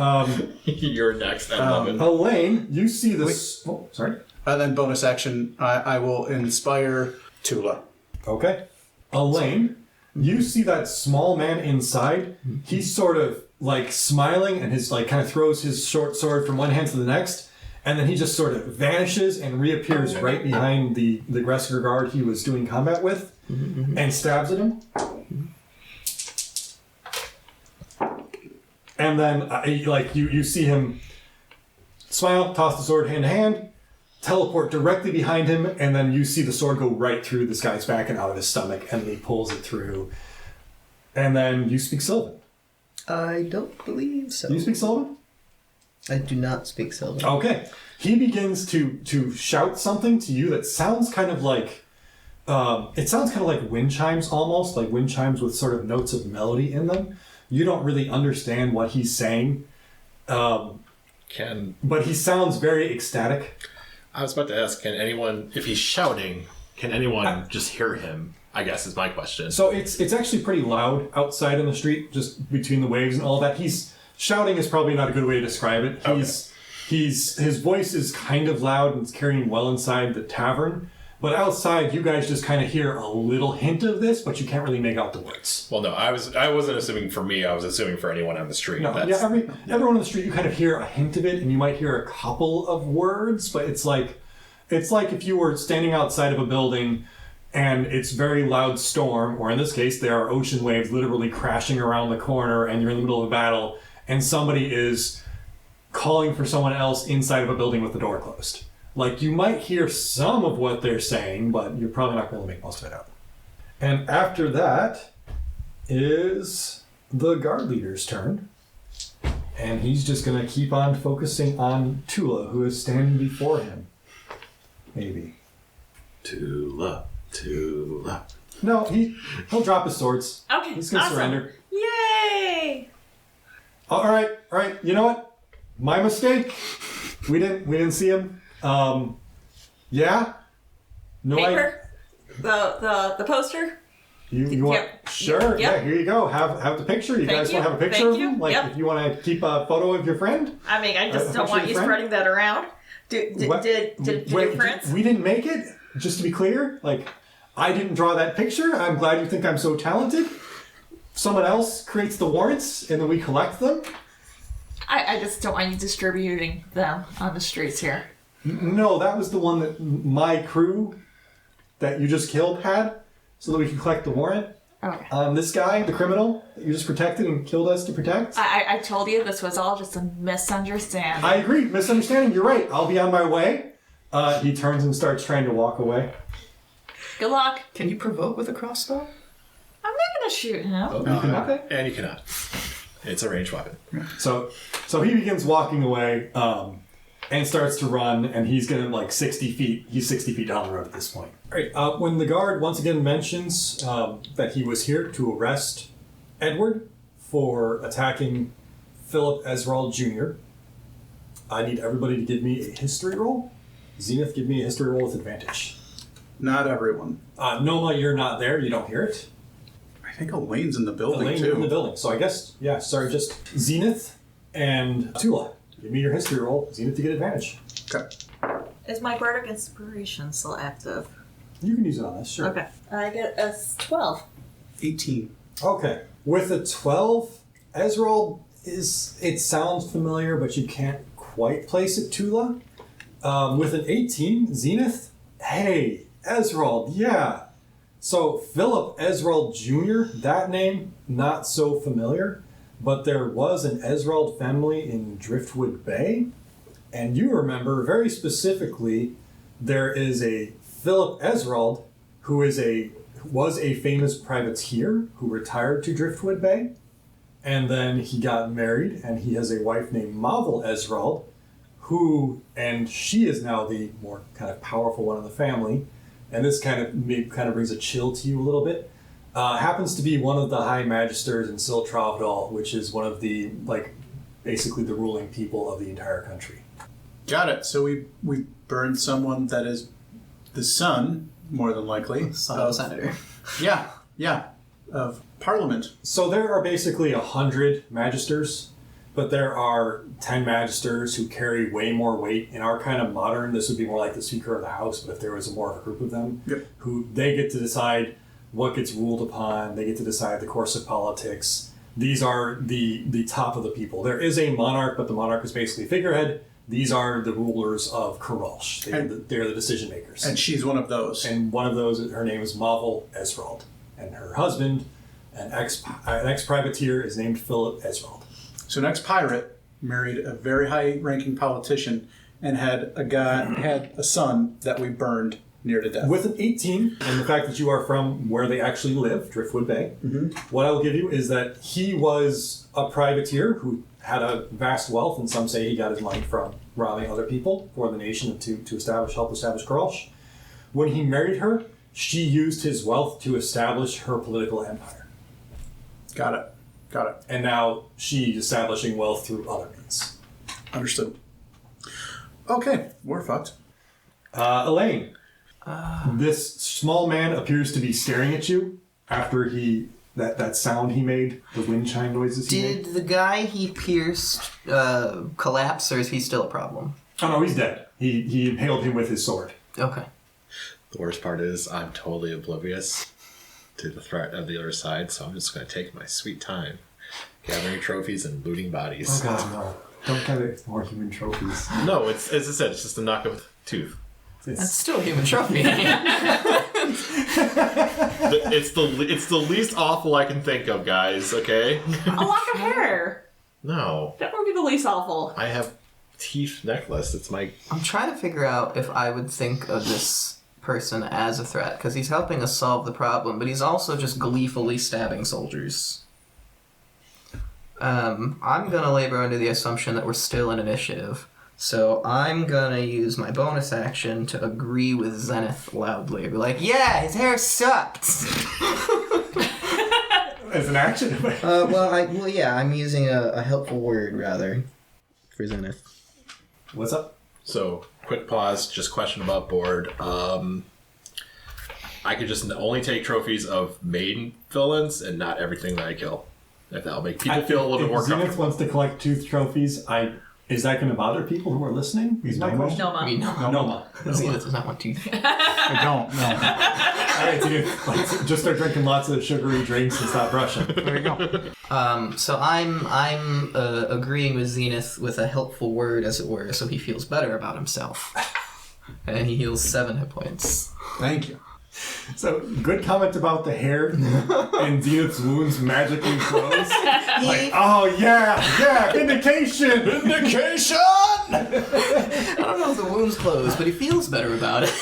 C: You're next. I love it.
B: Elaine, you see this. Oh, sorry.
D: And then bonus action, I will inspire Tula.
B: Okay. Elaine, you see that small man inside. He's sort of like smiling, and his like kind of throws his short sword from one hand to the next, and then he just sort of vanishes and reappears right behind the Gresker guard he was doing combat with, and stabs at him. And then you see him smile, toss the sword hand to hand, teleport directly behind him, and then you see the sword go right through this guy's back and out of his stomach, and he pulls it through. And then you speak Sylvan.
E: I don't believe so.
B: Do you speak Sylvan?
E: I do not speak Sylvan.
B: Okay. He begins to shout something to you that sounds kind of like wind chimes almost, like wind chimes with sort of notes of melody in them. You don't really understand what he's saying. But he sounds very ecstatic.
C: I was about to ask, can anyone, if he's shouting, can anyone just hear him? I guess is my question.
B: So it's actually pretty loud outside in the street, just between the waves and all that. He's shouting is probably not a good way to describe it. His voice is kind of loud and it's carrying well inside the tavern. But outside, you guys just kind of hear a little hint of this, but you can't really make out the words.
C: Well, no, I wasn't assuming for me. I was assuming for anyone on the street.
B: No, everyone on the street, you kind of hear a hint of it, and you might hear a couple of words, but it's like if you were standing outside of a building and it's very loud storm, or in this case, there are ocean waves literally crashing around the corner, and you're in the middle of a battle, and somebody is calling for someone else inside of a building with the door closed. Like, you might hear some of what they're saying, but you're probably not going to make most of it out. And after that is the guard leader's turn. And he's just going to keep on focusing on Tula, who is standing before him. Maybe.
C: Tula.
B: No, he'll drop his swords.
F: Okay,
B: He's going to surrender.
F: Yay!
B: All right. You know what? My mistake. We didn't see him. Yeah. No,
F: Paper? The poster?
B: You want?
F: Yep.
B: Sure.
F: Yep.
B: Yeah. Here you go. Have the picture. You
F: Thank
B: guys
F: you.
B: want to have a picture
F: Thank
B: of him?
F: you.
B: Like,
F: Yep.
B: if you want to keep a photo of your friend.
F: I mean, I just
B: A
F: don't
B: picture
F: want
B: of
F: you
B: your friend?
F: spreading that around. Did your friends?
B: We didn't make it. Just to be clear, like, I didn't draw that picture. I'm glad you think I'm so talented. Someone else creates the warrants, and then we collect them.
F: I just don't want you distributing them on the streets here.
B: No, that was the one that my crew that you just killed had, so that we can collect the warrant.
F: Okay.
B: This guy, the criminal, that you just protected and killed us to protect.
F: I told you this was all just a misunderstanding.
B: I agree. Misunderstanding. You're right. I'll be on my way. He turns and starts trying to walk away.
F: Good luck.
E: Can you provoke with a crossbow?
F: I'm not gonna shoot him.
B: Okay.
C: And you cannot. It's a ranged weapon.
B: So he begins walking away and starts to run, and he's getting like 60 feet. He's 60 feet down the road at this point. All right. When the guard once again mentions that he was here to arrest Edward for attacking Philip Ezrald Jr., I need everybody to give me a history roll. Zenith, give me a history roll with advantage.
D: Not everyone.
B: Noma, you're not there. You don't hear it.
D: I think Elaine's in the building,
B: Elaine,
D: too.
B: you're in the building. So I guess, just Zenith and Tula. Give me your history roll. Zenith to get advantage.
D: Okay.
F: Is my bardic inspiration still active?
B: You can use it on this, sure.
F: Okay. I get a 12.
D: 18.
B: Okay. With a 12, Ezreal it sounds familiar, but you can't quite place it, Tula. With an 18, Zenith, hey, Ezreal, yeah. So Philip Ezrald Jr., that name, not so familiar, but there was an Ezrald family in Driftwood Bay, and you remember very specifically there is a Philip Ezrald who was a famous privateer who retired to Driftwood Bay, and then he got married, and he has a wife named Mavel Ezrald, and she is now the more kind of powerful one in the family. and this kind of brings a chill to you a little bit. Happens to be one of the High Magisters in Siltravdal, which is one of the, basically the ruling people of the entire country.
D: Got it. So we burned someone that is the son, more than likely,
E: Son of a senator.
D: Yeah, of Parliament.
B: So there are basically 100 Magisters, but there are 10 Magisters who carry way more weight. In our kind of modern, this would be more like the Speaker of the House, but if there was more of a group of them, who they get to decide what gets ruled upon, they get to decide the course of politics. These are the top of the people. There is a monarch, but the monarch is basically a figurehead. These are the rulers of Kurulsh. They're the decision makers.
D: And she's one of those.
B: And one of those, her name is Mavel Ezrald. And her husband, an ex-privateer, is named Philip Ezrald.
D: So an ex-pirate married a very high-ranking politician and had a son that we burned near to death.
B: With an 18, and the fact that you are from where they actually live, Driftwood Bay, what I will give you is that he was a privateer who had a vast wealth, and some say he got his money from robbing other people for the nation to help establish Kurulsh. When he married her, she used his wealth to establish her political empire.
D: Got it.
B: And now she's establishing wealth through other means.
D: Understood. Okay, we're fucked.
B: Elaine, this small man appears to be staring at you after that sound he made, the wind chime noises he made.
E: Did the guy he pierced collapse, or is he still a problem?
B: Oh no, he's dead. He impaled him with his sword.
E: Okay.
C: The worst part is I'm totally oblivious to the threat of the other side, so I'm just going to take my sweet time gathering trophies and looting bodies.
B: Oh god, no. Don't gather more human trophies.
C: No, it's as I said, it's just a knock of a tooth.
E: That's still a human trophy.
C: It's the least awful I can think of, guys, okay?
F: A lock of hair.
C: No.
F: That would be the least awful.
C: I have teeth necklace. It's my...
E: I'm trying to figure out if I would think of this person as a threat, because he's helping us solve the problem, but he's also just gleefully stabbing soldiers. I'm gonna labor under the assumption that we're still in initiative, so I'm gonna use my bonus action to agree with Zenith loudly. Be like, yeah, his hair sucked!
B: As an action?
E: I'm using a helpful word, rather, for Zenith.
B: What's up?
C: So, quick pause, just question about board. I could just only take trophies of main villains and not everything that I kill. If that'll make people feel a little bit more
B: comfortable. If Zenith
C: comfortable.
B: wants to collect tooth trophies, is that going to bother people who are listening? Is my question.
F: Noma.
E: I mean,
B: Noma.
E: Zenith does not want to.
D: I don't, no.
B: Alright, Zenith, just start drinking lots of sugary drinks and stop brushing.
D: There you go.
E: So I'm agreeing with Zenith with a helpful word, as it were, so he feels better about himself. And he heals 7 hit points.
D: Thank you.
B: So, good comment about the hair and Zenith's wounds magically close. Oh yeah, vindication! Vindication!
E: I don't know if the wound's closed, but he feels better about it.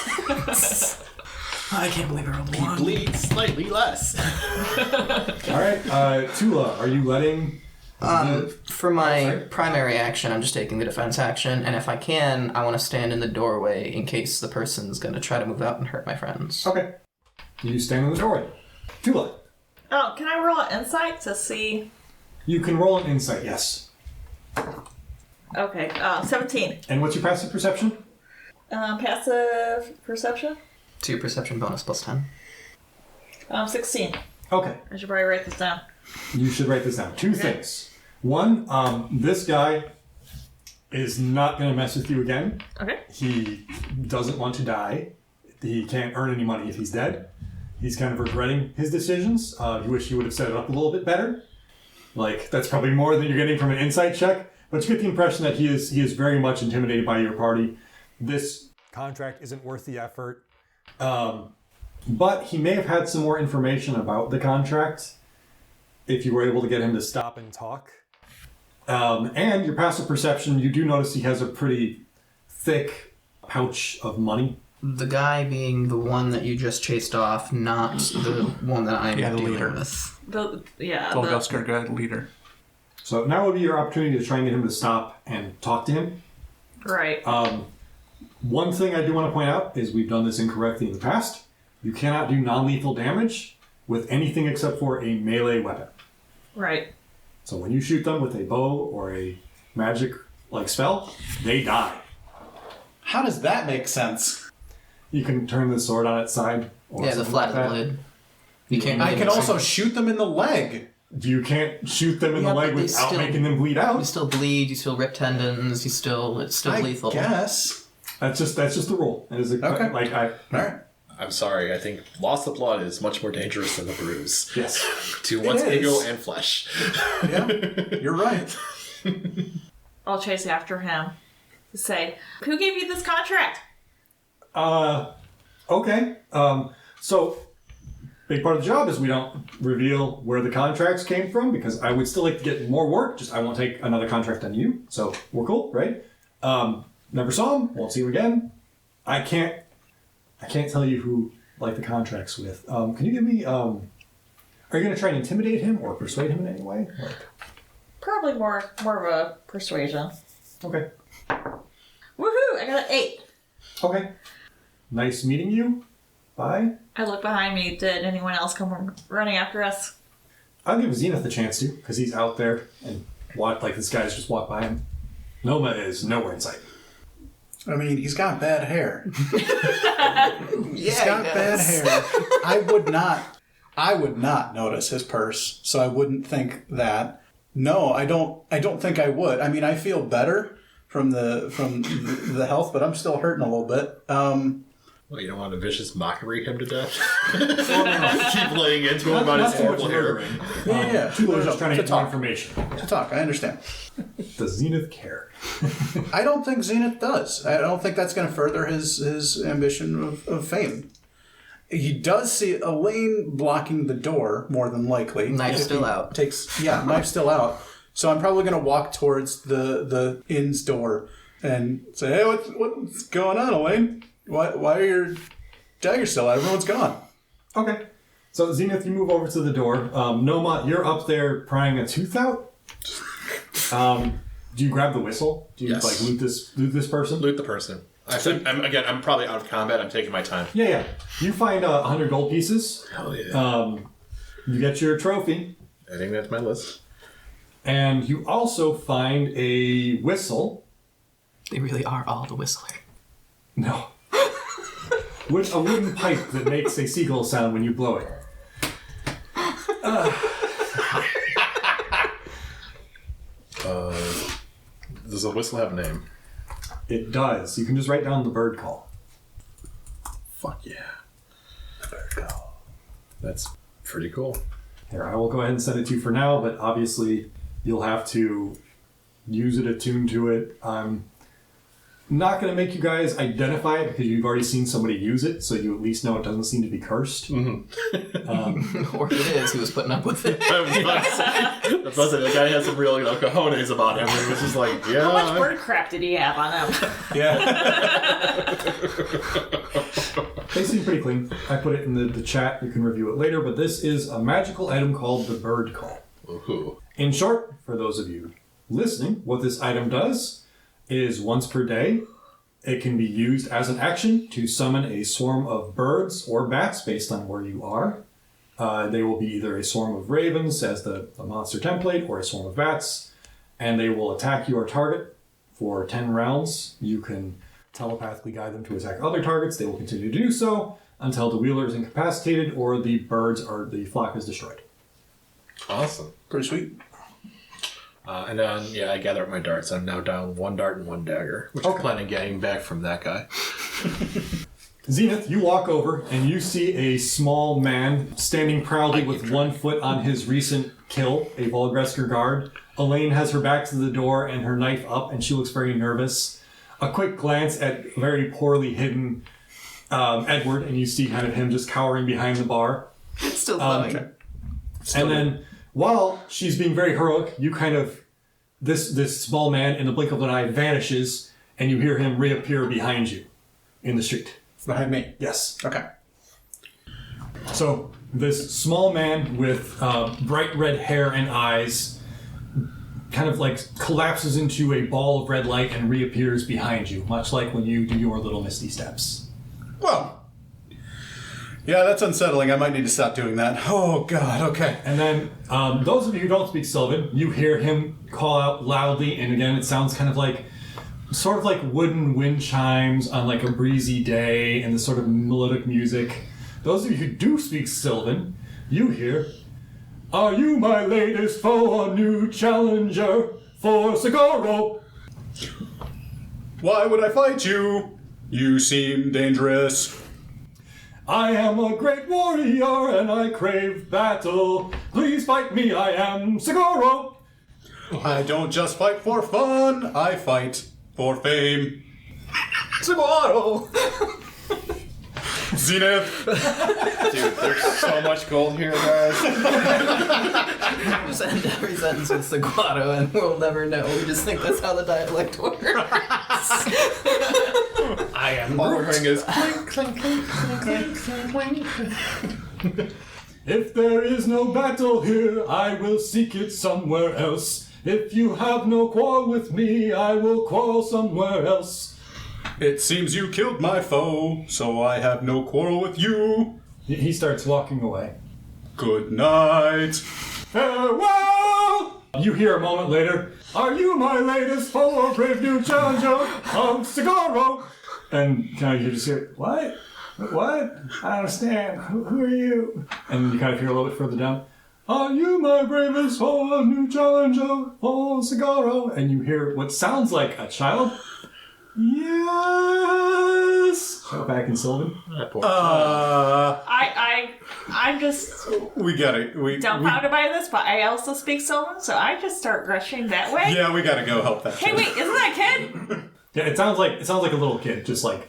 E: I can't believe I rolled
C: He
E: one.
C: bleeds slightly less.
B: Alright, Tula, are you letting...
E: For my primary action, I'm just taking the defense action, and if I can, I want to stand in the doorway in case the person's going to try to move out and hurt my friends.
B: Okay. You stand in the doorway. Tula.
F: Oh, can I roll an insight to see?
B: You can roll an insight, yes.
F: Okay, 17.
B: And what's your passive perception?
F: Passive perception?
E: 2 perception bonus plus 10.
F: 16.
B: Okay.
F: I should probably write this down.
B: You should write this down. Two things. One, this guy is not going to mess with you again.
F: Okay.
B: He doesn't want to die. He can't earn any money if he's dead. He's kind of regretting his decisions. He wish he would have set it up a little bit better. That's probably more than you're getting from an insight check. But you get the impression that he is very much intimidated by your party. This contract isn't worth the effort. But he may have had some more information about the contract if you were able to get him to stop and talk. And your passive perception, you do notice he has a pretty thick pouch of money.
E: The guy being the one that you just chased off, not the one that I'm
D: the
E: dealing
D: leader.
E: with.
D: Golgotsker guy, leader.
B: So now would be your opportunity to try and get him to stop and talk to him.
F: Right.
B: One thing I do want to point out is we've done this incorrectly in the past. You cannot do non-lethal damage with anything except for a melee weapon.
F: Right.
B: So when you shoot them with a bow or a magic-like spell, they die.
D: How does that make sense?
B: You can turn the sword on its side. Or
E: Yeah, the
B: something
E: flat
B: like
E: of the
B: that.
E: blade. You can't.
D: I can also shoot them in the leg.
B: You can't shoot them in
E: Yeah,
B: the leg
E: but they
B: without
E: still-
B: making them bleed
E: You
B: out.
E: still bleed. You still rip tendons. It's still lethal.
D: I guess.
B: That's just the rule. It is
D: Okay.
B: I
D: All right.
C: I'm sorry. I think loss of blood is much more dangerous than the bruise.
B: yes.
C: To one's
D: is.
C: ego and flesh.
D: Yeah, you're right.
F: I'll chase after him to say, who gave you this contract?
B: Okay. So big part of the job is we don't reveal where the contracts came from because I would still like to get more work. Just I won't take another contract on you. So we're cool, right? Never saw him. Won't see him again. I can't tell you who the contracts with. Can you give me? Are you going to try and intimidate him or persuade him in any way?
F: Probably more of a persuasion.
B: Okay.
F: Woohoo! I got an 8.
B: Okay. Nice meeting you. Bye.
F: I look behind me. Did anyone else come running after us?
B: I'll give Zenith the chance to, because he's out there and this guy's just walked by him. Noma is nowhere in sight.
D: I mean, he's got bad hair.
E: Yeah,
D: He's got bad hair. I would not notice his purse, so I wouldn't think that. No, I don't think I would. I mean, I feel better from the health, but I'm still hurting a little bit.
C: Well, you don't want to vicious mockery him to death? Keep laying into him about his horrible hair.
D: Yeah.
B: Two are just trying to get more
D: talk.
B: information.
D: To talk, I understand.
B: Does Zenith care?
D: I don't think Zenith does. I don't think that's going to further his ambition of fame. He does see Elaine blocking the door, more than likely.
E: Knife's
D: If
E: still
D: he
E: out.
D: Knife's still out. So I'm probably going to walk towards the inn's door and say, hey, what's going on, Elaine? Why are your daggers still out? Everyone's gone.
B: Okay. So, Zenith, you move over to the door. Noma, you're up there prying a tooth out. Do you grab the whistle? Do you,
C: Yes.
B: loot this person?
C: Loot the person. I'm probably out of combat. I'm taking my time.
B: Yeah. You find 100 gold pieces.
C: Hell yeah.
B: You get your trophy.
C: Adding that to my list.
B: And you also find a whistle.
E: They really are all the whistler.
B: No. With a wooden pipe that makes a seagull sound when you blow it.
C: Does a whistle have a name?
B: It does. You can just write down the bird call.
C: Fuck yeah. The bird call. That's pretty cool.
B: Here, I will go ahead and send it to you for now, but obviously you'll have to use it, attune to it. I'm not going to make you guys identify it because you've already seen somebody use it, so you at least know it doesn't seem to be cursed.
C: Mm-hmm.
E: Or if it is, he was putting up with it.
C: That's what the guy had some real cojones about him. He was just like, yeah.
F: How much word crap did he have on him?
D: Yeah.
B: They seem pretty clean. I put it in the chat. You can review it later, but this is a magical item called the bird call.
C: Ooh.
B: In short, for those of you listening, what this item does is once per day, it can be used as an action to summon a swarm of birds or bats based on where you are. They will be either a swarm of ravens as the monster template or a swarm of bats, and they will attack your target for 10 rounds. You can telepathically guide them to attack other targets. They will continue to do so until the wheeler is incapacitated or the flock is destroyed.
C: Awesome.
D: Pretty sweet.
C: And then, I gather up my darts. I'm now down 1 dart and 1 dagger, which I'm planning on getting back from that guy.
B: Zenith, you walk over and you see a small man standing proudly with 1 foot on his recent kill, a Volgresker guard. Elaine has her back to the door and her knife up, and she looks very nervous. A quick glance at very poorly hidden Edward, and you see kind of him just cowering behind the bar.
E: Still glowing.
B: And then, while she's being very heroic, you kind of, this small man in the blink of an eye vanishes, and you hear him reappear behind you in the street.
D: Behind me.
B: Yes.
D: Okay.
B: So, this small man with bright red hair and eyes kind of like collapses into a ball of red light and reappears behind you, much like when you do your little misty steps.
D: Well, yeah, that's unsettling. I might need to stop doing that. Oh, God, okay.
B: And then those of you who don't speak Sylvan, you hear him call out loudly, and again, it sounds kind of like sort of like wooden wind chimes on like a breezy day and this sort of melodic music. Those of you who do speak Sylvan, you hear, "Are you my latest foe, a new challenger for Sagaro?"
D: Why would I fight you? You seem dangerous.
B: "I am a great warrior and I crave battle. Please fight me, I am Sagaro."
D: I don't just fight for fun. I fight for fame.
E: Tomorrow!
D: Zenith.
C: Dude, there's so much gold here, guys.
E: Just end every sentence with Saguaro and we'll never know. We just think that's how the dialect works.
C: I am. All we're hearing is clink, clink, clink, clink, clink, clink.
B: "If there is no battle here, I will seek it somewhere else. If you have no quarrel with me, I will quarrel somewhere else."
D: It seems you killed my foe, so I have no quarrel with you.
B: He starts walking away.
D: Good night.
B: "Farewell!" You hear a moment later, "Are you my latest foe, a brave new challenger of Sagaro?" And kind of you just hear, "What? What? I don't understand. Who are you?" And you kind of hear a little bit further down, "Are you my bravest foe, a new challenger for Sagaro?" And you hear what sounds like a child. "Yes." Go back in Sylvan.
F: I'm just
D: We gotta.
F: dumbfounded by this, but I also speak Sylvan, so I just start rushing that way.
D: Yeah, we gotta go help that.
F: Hey,
D: kid.
F: wait, isn't that a kid?
B: Yeah, it sounds like a little kid, just like.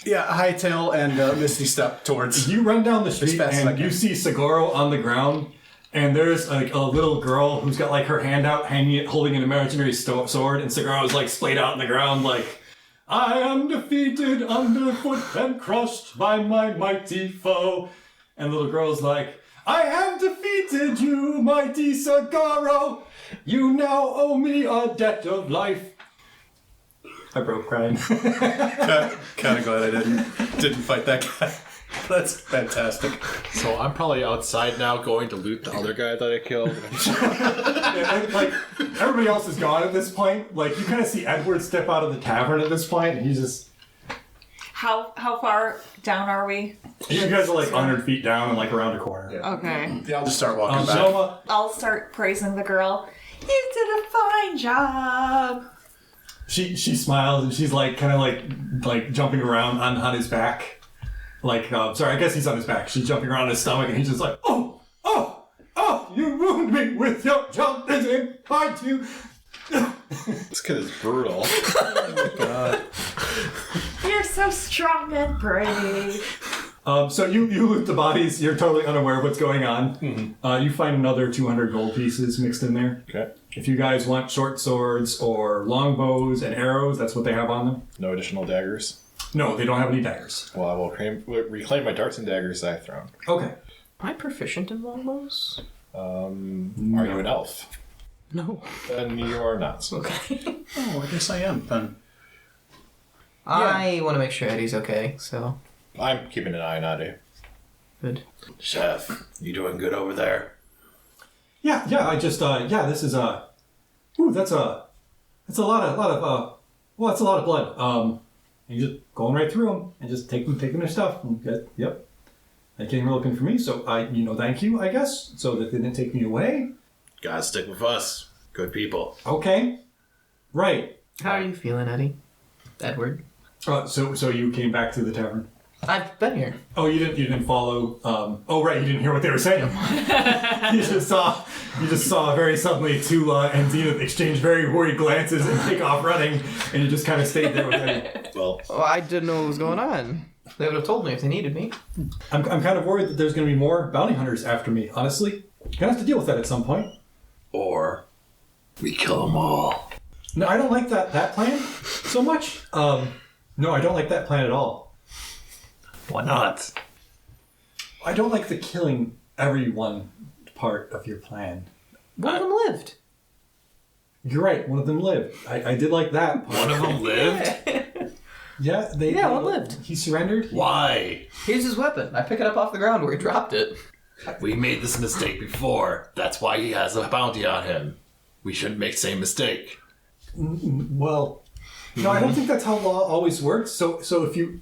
D: Yeah, hightail and misty step towards.
B: You run down the street
D: fast as I
B: and
D: can.
B: you see Sagoro on the ground, and there's like a little girl who's got like her hand out, holding an imaginary sword, and Sagoro's like splayed out on the ground, like, "I am defeated underfoot and crushed by my mighty foe." And the little girl's like, "I have defeated you, mighty Sagoro. You now owe me a debt of life." I broke crying.
D: Kind of glad I didn't fight that guy. That's fantastic.
C: So I'm probably outside now going to loot the other guy that I killed.
B: And, like, everybody else is gone at this point. Like, you kind of see Edward step out of the tavern at this point, and he's just...
F: How far down are we?
B: You guys are like 100 feet down and like around a corner.
C: Yeah.
F: Okay.
D: Yeah, I'll just start walking back.
B: Zoma,
F: I'll start praising the girl. You did a fine job.
B: she smiles and she's like kind of like jumping around on his back. Like, sorry, I guess he's on his back. She's jumping around on his stomach and he's just like, oh, you ruined me with your jump and fight you.
C: This kid is brutal.
F: You're so strong and brave.
B: So you loot the bodies. You're totally unaware of what's going on. Mm-hmm. You find another 200 gold pieces mixed in there.
C: Okay.
B: If you guys want short swords or longbows and arrows, that's what they have on them.
C: No additional daggers.
B: No, they don't have any daggers.
C: Well, I will reclaim my darts and daggers that I've thrown.
B: Okay.
E: Am I proficient in longbows?
C: Are you an elf?
E: No.
C: Then you are not.
E: Okay.
D: Oh, I guess I am then.
E: I want to make sure Eddie's okay, so
C: I'm keeping an eye on Adi.
E: good.
C: Chef, you doing good over there?
B: Yeah. I just this is that's a lot of that's a lot of blood. And you're just going right through them and just taking their stuff. Okay. Yep. They came looking for me, so thank you, I guess, so that they didn't take me away.
C: Gotta stick with us. Good people.
B: Okay. Right.
E: How are you feeling, Eddie? Edward?
B: So you came back to the tavern.
E: I've been here.
B: Oh, you didn't follow. Oh, right, you didn't hear what they were saying. you just saw very suddenly two and Zenith exchange very worried glances and take off running, and you just kind of stayed there with Eddie.
C: Well,
E: I didn't know what was going on. They would have told me if they needed me.
B: I'm kind of worried that there's going to be more bounty hunters after me. Honestly, gonna have to deal with that at some point.
C: or we kill them all.
B: No, I don't like that plan so much. No, I don't like that plan at all.
C: Why not?
B: I don't like the killing everyone part of your plan.
E: One of them lived.
B: You're right. One of them lived. I did like that part.
C: One of them lived?
B: Yeah,
E: one lived.
B: He surrendered.
C: Why?
E: Here's his weapon. I pick it up off the ground where he dropped it.
C: We made this mistake before. That's why he has a bounty on him. We shouldn't make the same mistake.
B: Well, no, I don't think that's how law always works. So if you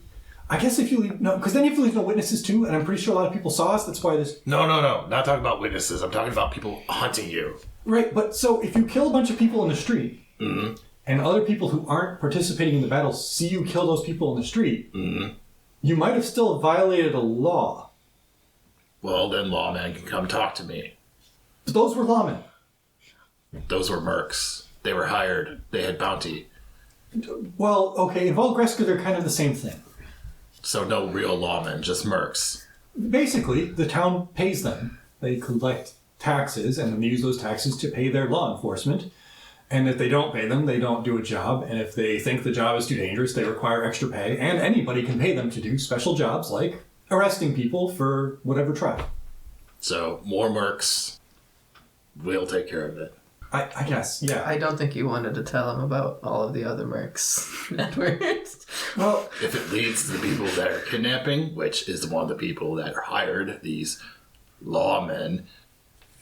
B: leave, no, because then you have to leave no witnesses too, and I'm pretty sure a lot of people saw us. That's why this.
C: No. Not talking about witnesses. I'm talking about people hunting you.
B: Right, but so if you kill a bunch of people in the street, and other people who aren't participating in the battle see you kill those people in the street, you might have still violated a law.
C: Well, then lawmen can come talk to me.
B: But those were lawmen.
C: Those were mercs. They were hired. They had bounty.
B: Well, okay, in Volgreska, they're kind of the same thing.
C: So no real lawmen, just mercs.
B: Basically, the town pays them. They collect taxes, and then they use those taxes to pay their law enforcement. And if they don't pay them, they don't do a job. And if they think the job is too dangerous, they require extra pay. And anybody can pay them to do special jobs like arresting people for whatever trial.
C: So more mercs. We'll take care of it.
B: I guess, yeah.
E: I don't think you wanted to tell him about all of the other mercs networks.
B: Well,
C: If it leads to the people that are kidnapping, which is one of the people that are hired, these lawmen,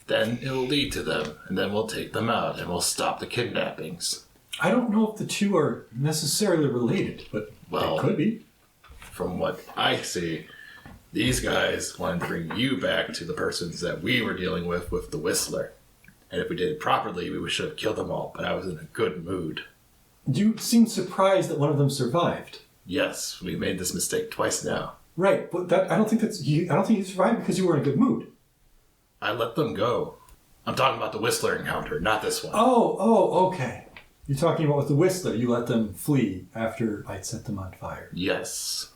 C: then it will lead to them, and then we'll take them out, and we'll stop the kidnappings.
B: I don't know if the two are necessarily related, but
C: Well,
B: they could be.
C: From what I see, these guys wanted to bring you back to the persons that we were dealing with the Whistler. And if we did it properly, we should have killed them all, but I was in a good mood.
B: You seem surprised that one of them survived.
C: Yes, we made this mistake twice now.
B: Right, but I don't think you survived because you were in a good mood.
C: I let them go. I'm talking about the Whistler encounter, not this one.
B: Oh, okay. You're talking about with the Whistler. You let them flee after I'd set them on fire.
C: Yes.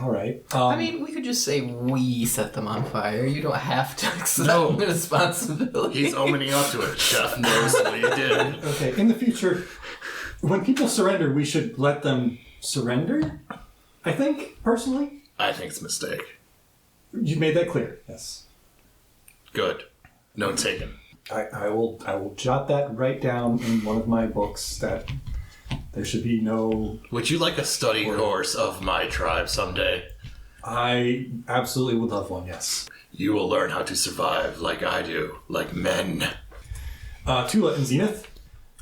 B: All right.
E: I mean, we could just say we set them on fire. You don't have to accept the responsibility.
C: He's owning up to it. Chef knows what he did.
B: Okay, in the future, when people surrender, we should let them surrender, I think, personally.
C: I think it's a mistake.
B: You made that clear, yes.
C: Good. Note taken.
B: I will jot that right down in one of my books that there should be no...
C: Would you like a study course of my tribe someday?
B: I absolutely would love one, yes.
C: You will learn how to survive like I do, like men.
B: Tula and Zenith,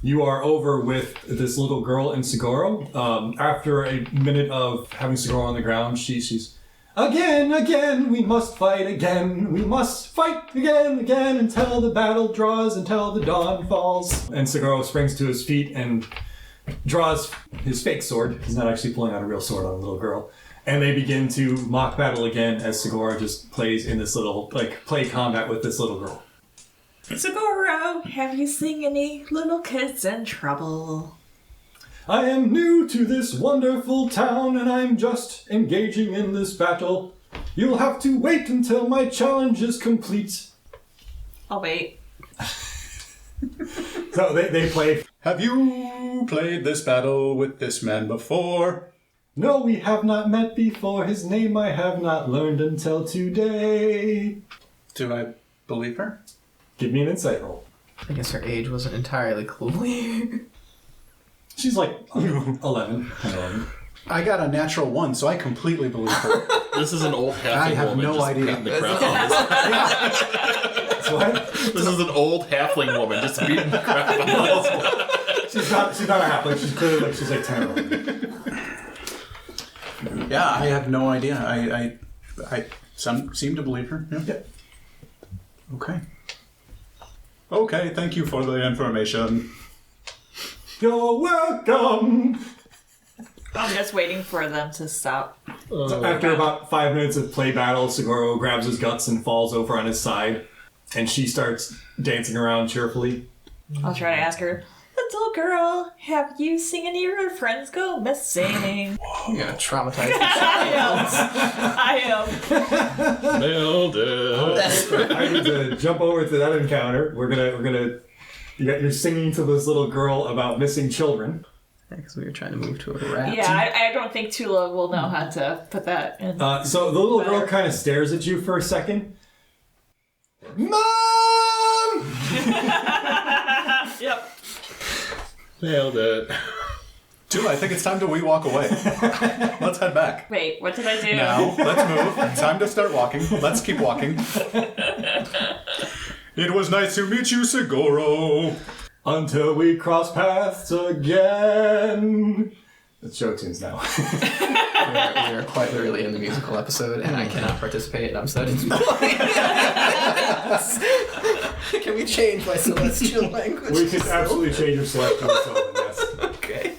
B: you are over with this little girl in Segoro. After a minute of having Segoro on the ground, she's... Again, we must fight again. We must fight again, until the battle draws, until the dawn falls. And Segoro springs to his feet and draws his fake sword. He's not actually pulling out a real sword on a little girl. And they begin to mock battle again as Segoro just plays in this little, play combat with this little girl.
F: Segoro, have you seen any little kids in trouble?
B: I am new to this wonderful town, and I'm just engaging in this battle. You'll have to wait until my challenge is complete.
F: I'll wait.
B: So they play.
D: Have you played this battle with this man before?
B: No, we have not met before. His name I have not learned until today.
D: Do I believe her?
B: Give me an insight roll.
E: I guess her age wasn't entirely clear.
B: She's like 11.
D: I got a natural 1, so I completely believe her.
C: This is an old halfling
D: I have
C: woman
D: no
C: just
D: idea.
C: beating the crap out of
B: What?
C: This is an old halfling woman just beating the crap out of
B: She's not a halfling. She's clearly she's like 10 or 11.
D: Yeah, I have no idea. I seem to believe her. Yeah. Okay. Okay, thank you for the information.
B: You're welcome.
F: I'm just waiting for them to stop.
B: So after about 5 minutes of play battle, Segoro grabs his guts and falls over on his side, and she starts dancing around cheerfully.
F: I'll try to ask her, little girl, have you seen any of your friends go missing?
E: You're gonna traumatize
F: I am.
C: Nailed it.
B: I need to jump over to that encounter. We're gonna. You're singing to this little girl about missing children.
E: Because we were trying to move to a rap.
F: Yeah, I don't think Tula will know how to put that in.
B: So the little girl kind of stares at you for a second. Mom!
F: Yep.
C: Nailed it.
D: Tula, I think it's time we walk away. Let's head back.
F: Wait, what did I do?
D: Now, let's move. Time to start walking. Let's keep walking. It was nice to meet you, Seguro.
B: Until we cross paths again. It's show tunes now.
E: We are quite literally in the musical episode, and I cannot participate. I'm so disappointed. Can we change my celestial language?
B: We can absolutely change your selection to Sylvan, yes.
E: Okay.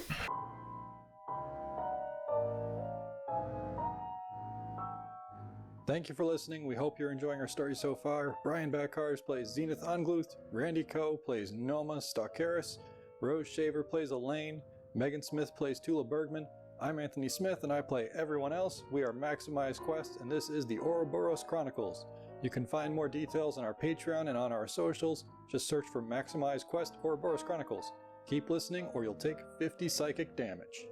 A: Thank you for listening. We hope you're enjoying our story so far. Brian Backars plays Zenith Ungluth. Randy Coe plays Noma Stalkeris. Rose Shaver plays Elaine. Megan Smith plays Tula Bergman. I'm Anthony Smith, and I play everyone else. We are Maximize Quest, and this is the Ouroboros Chronicles. You can find more details on our Patreon and on our socials. Just search for Maximize Quest Ouroboros Chronicles. Keep listening, or you'll take 50 psychic damage.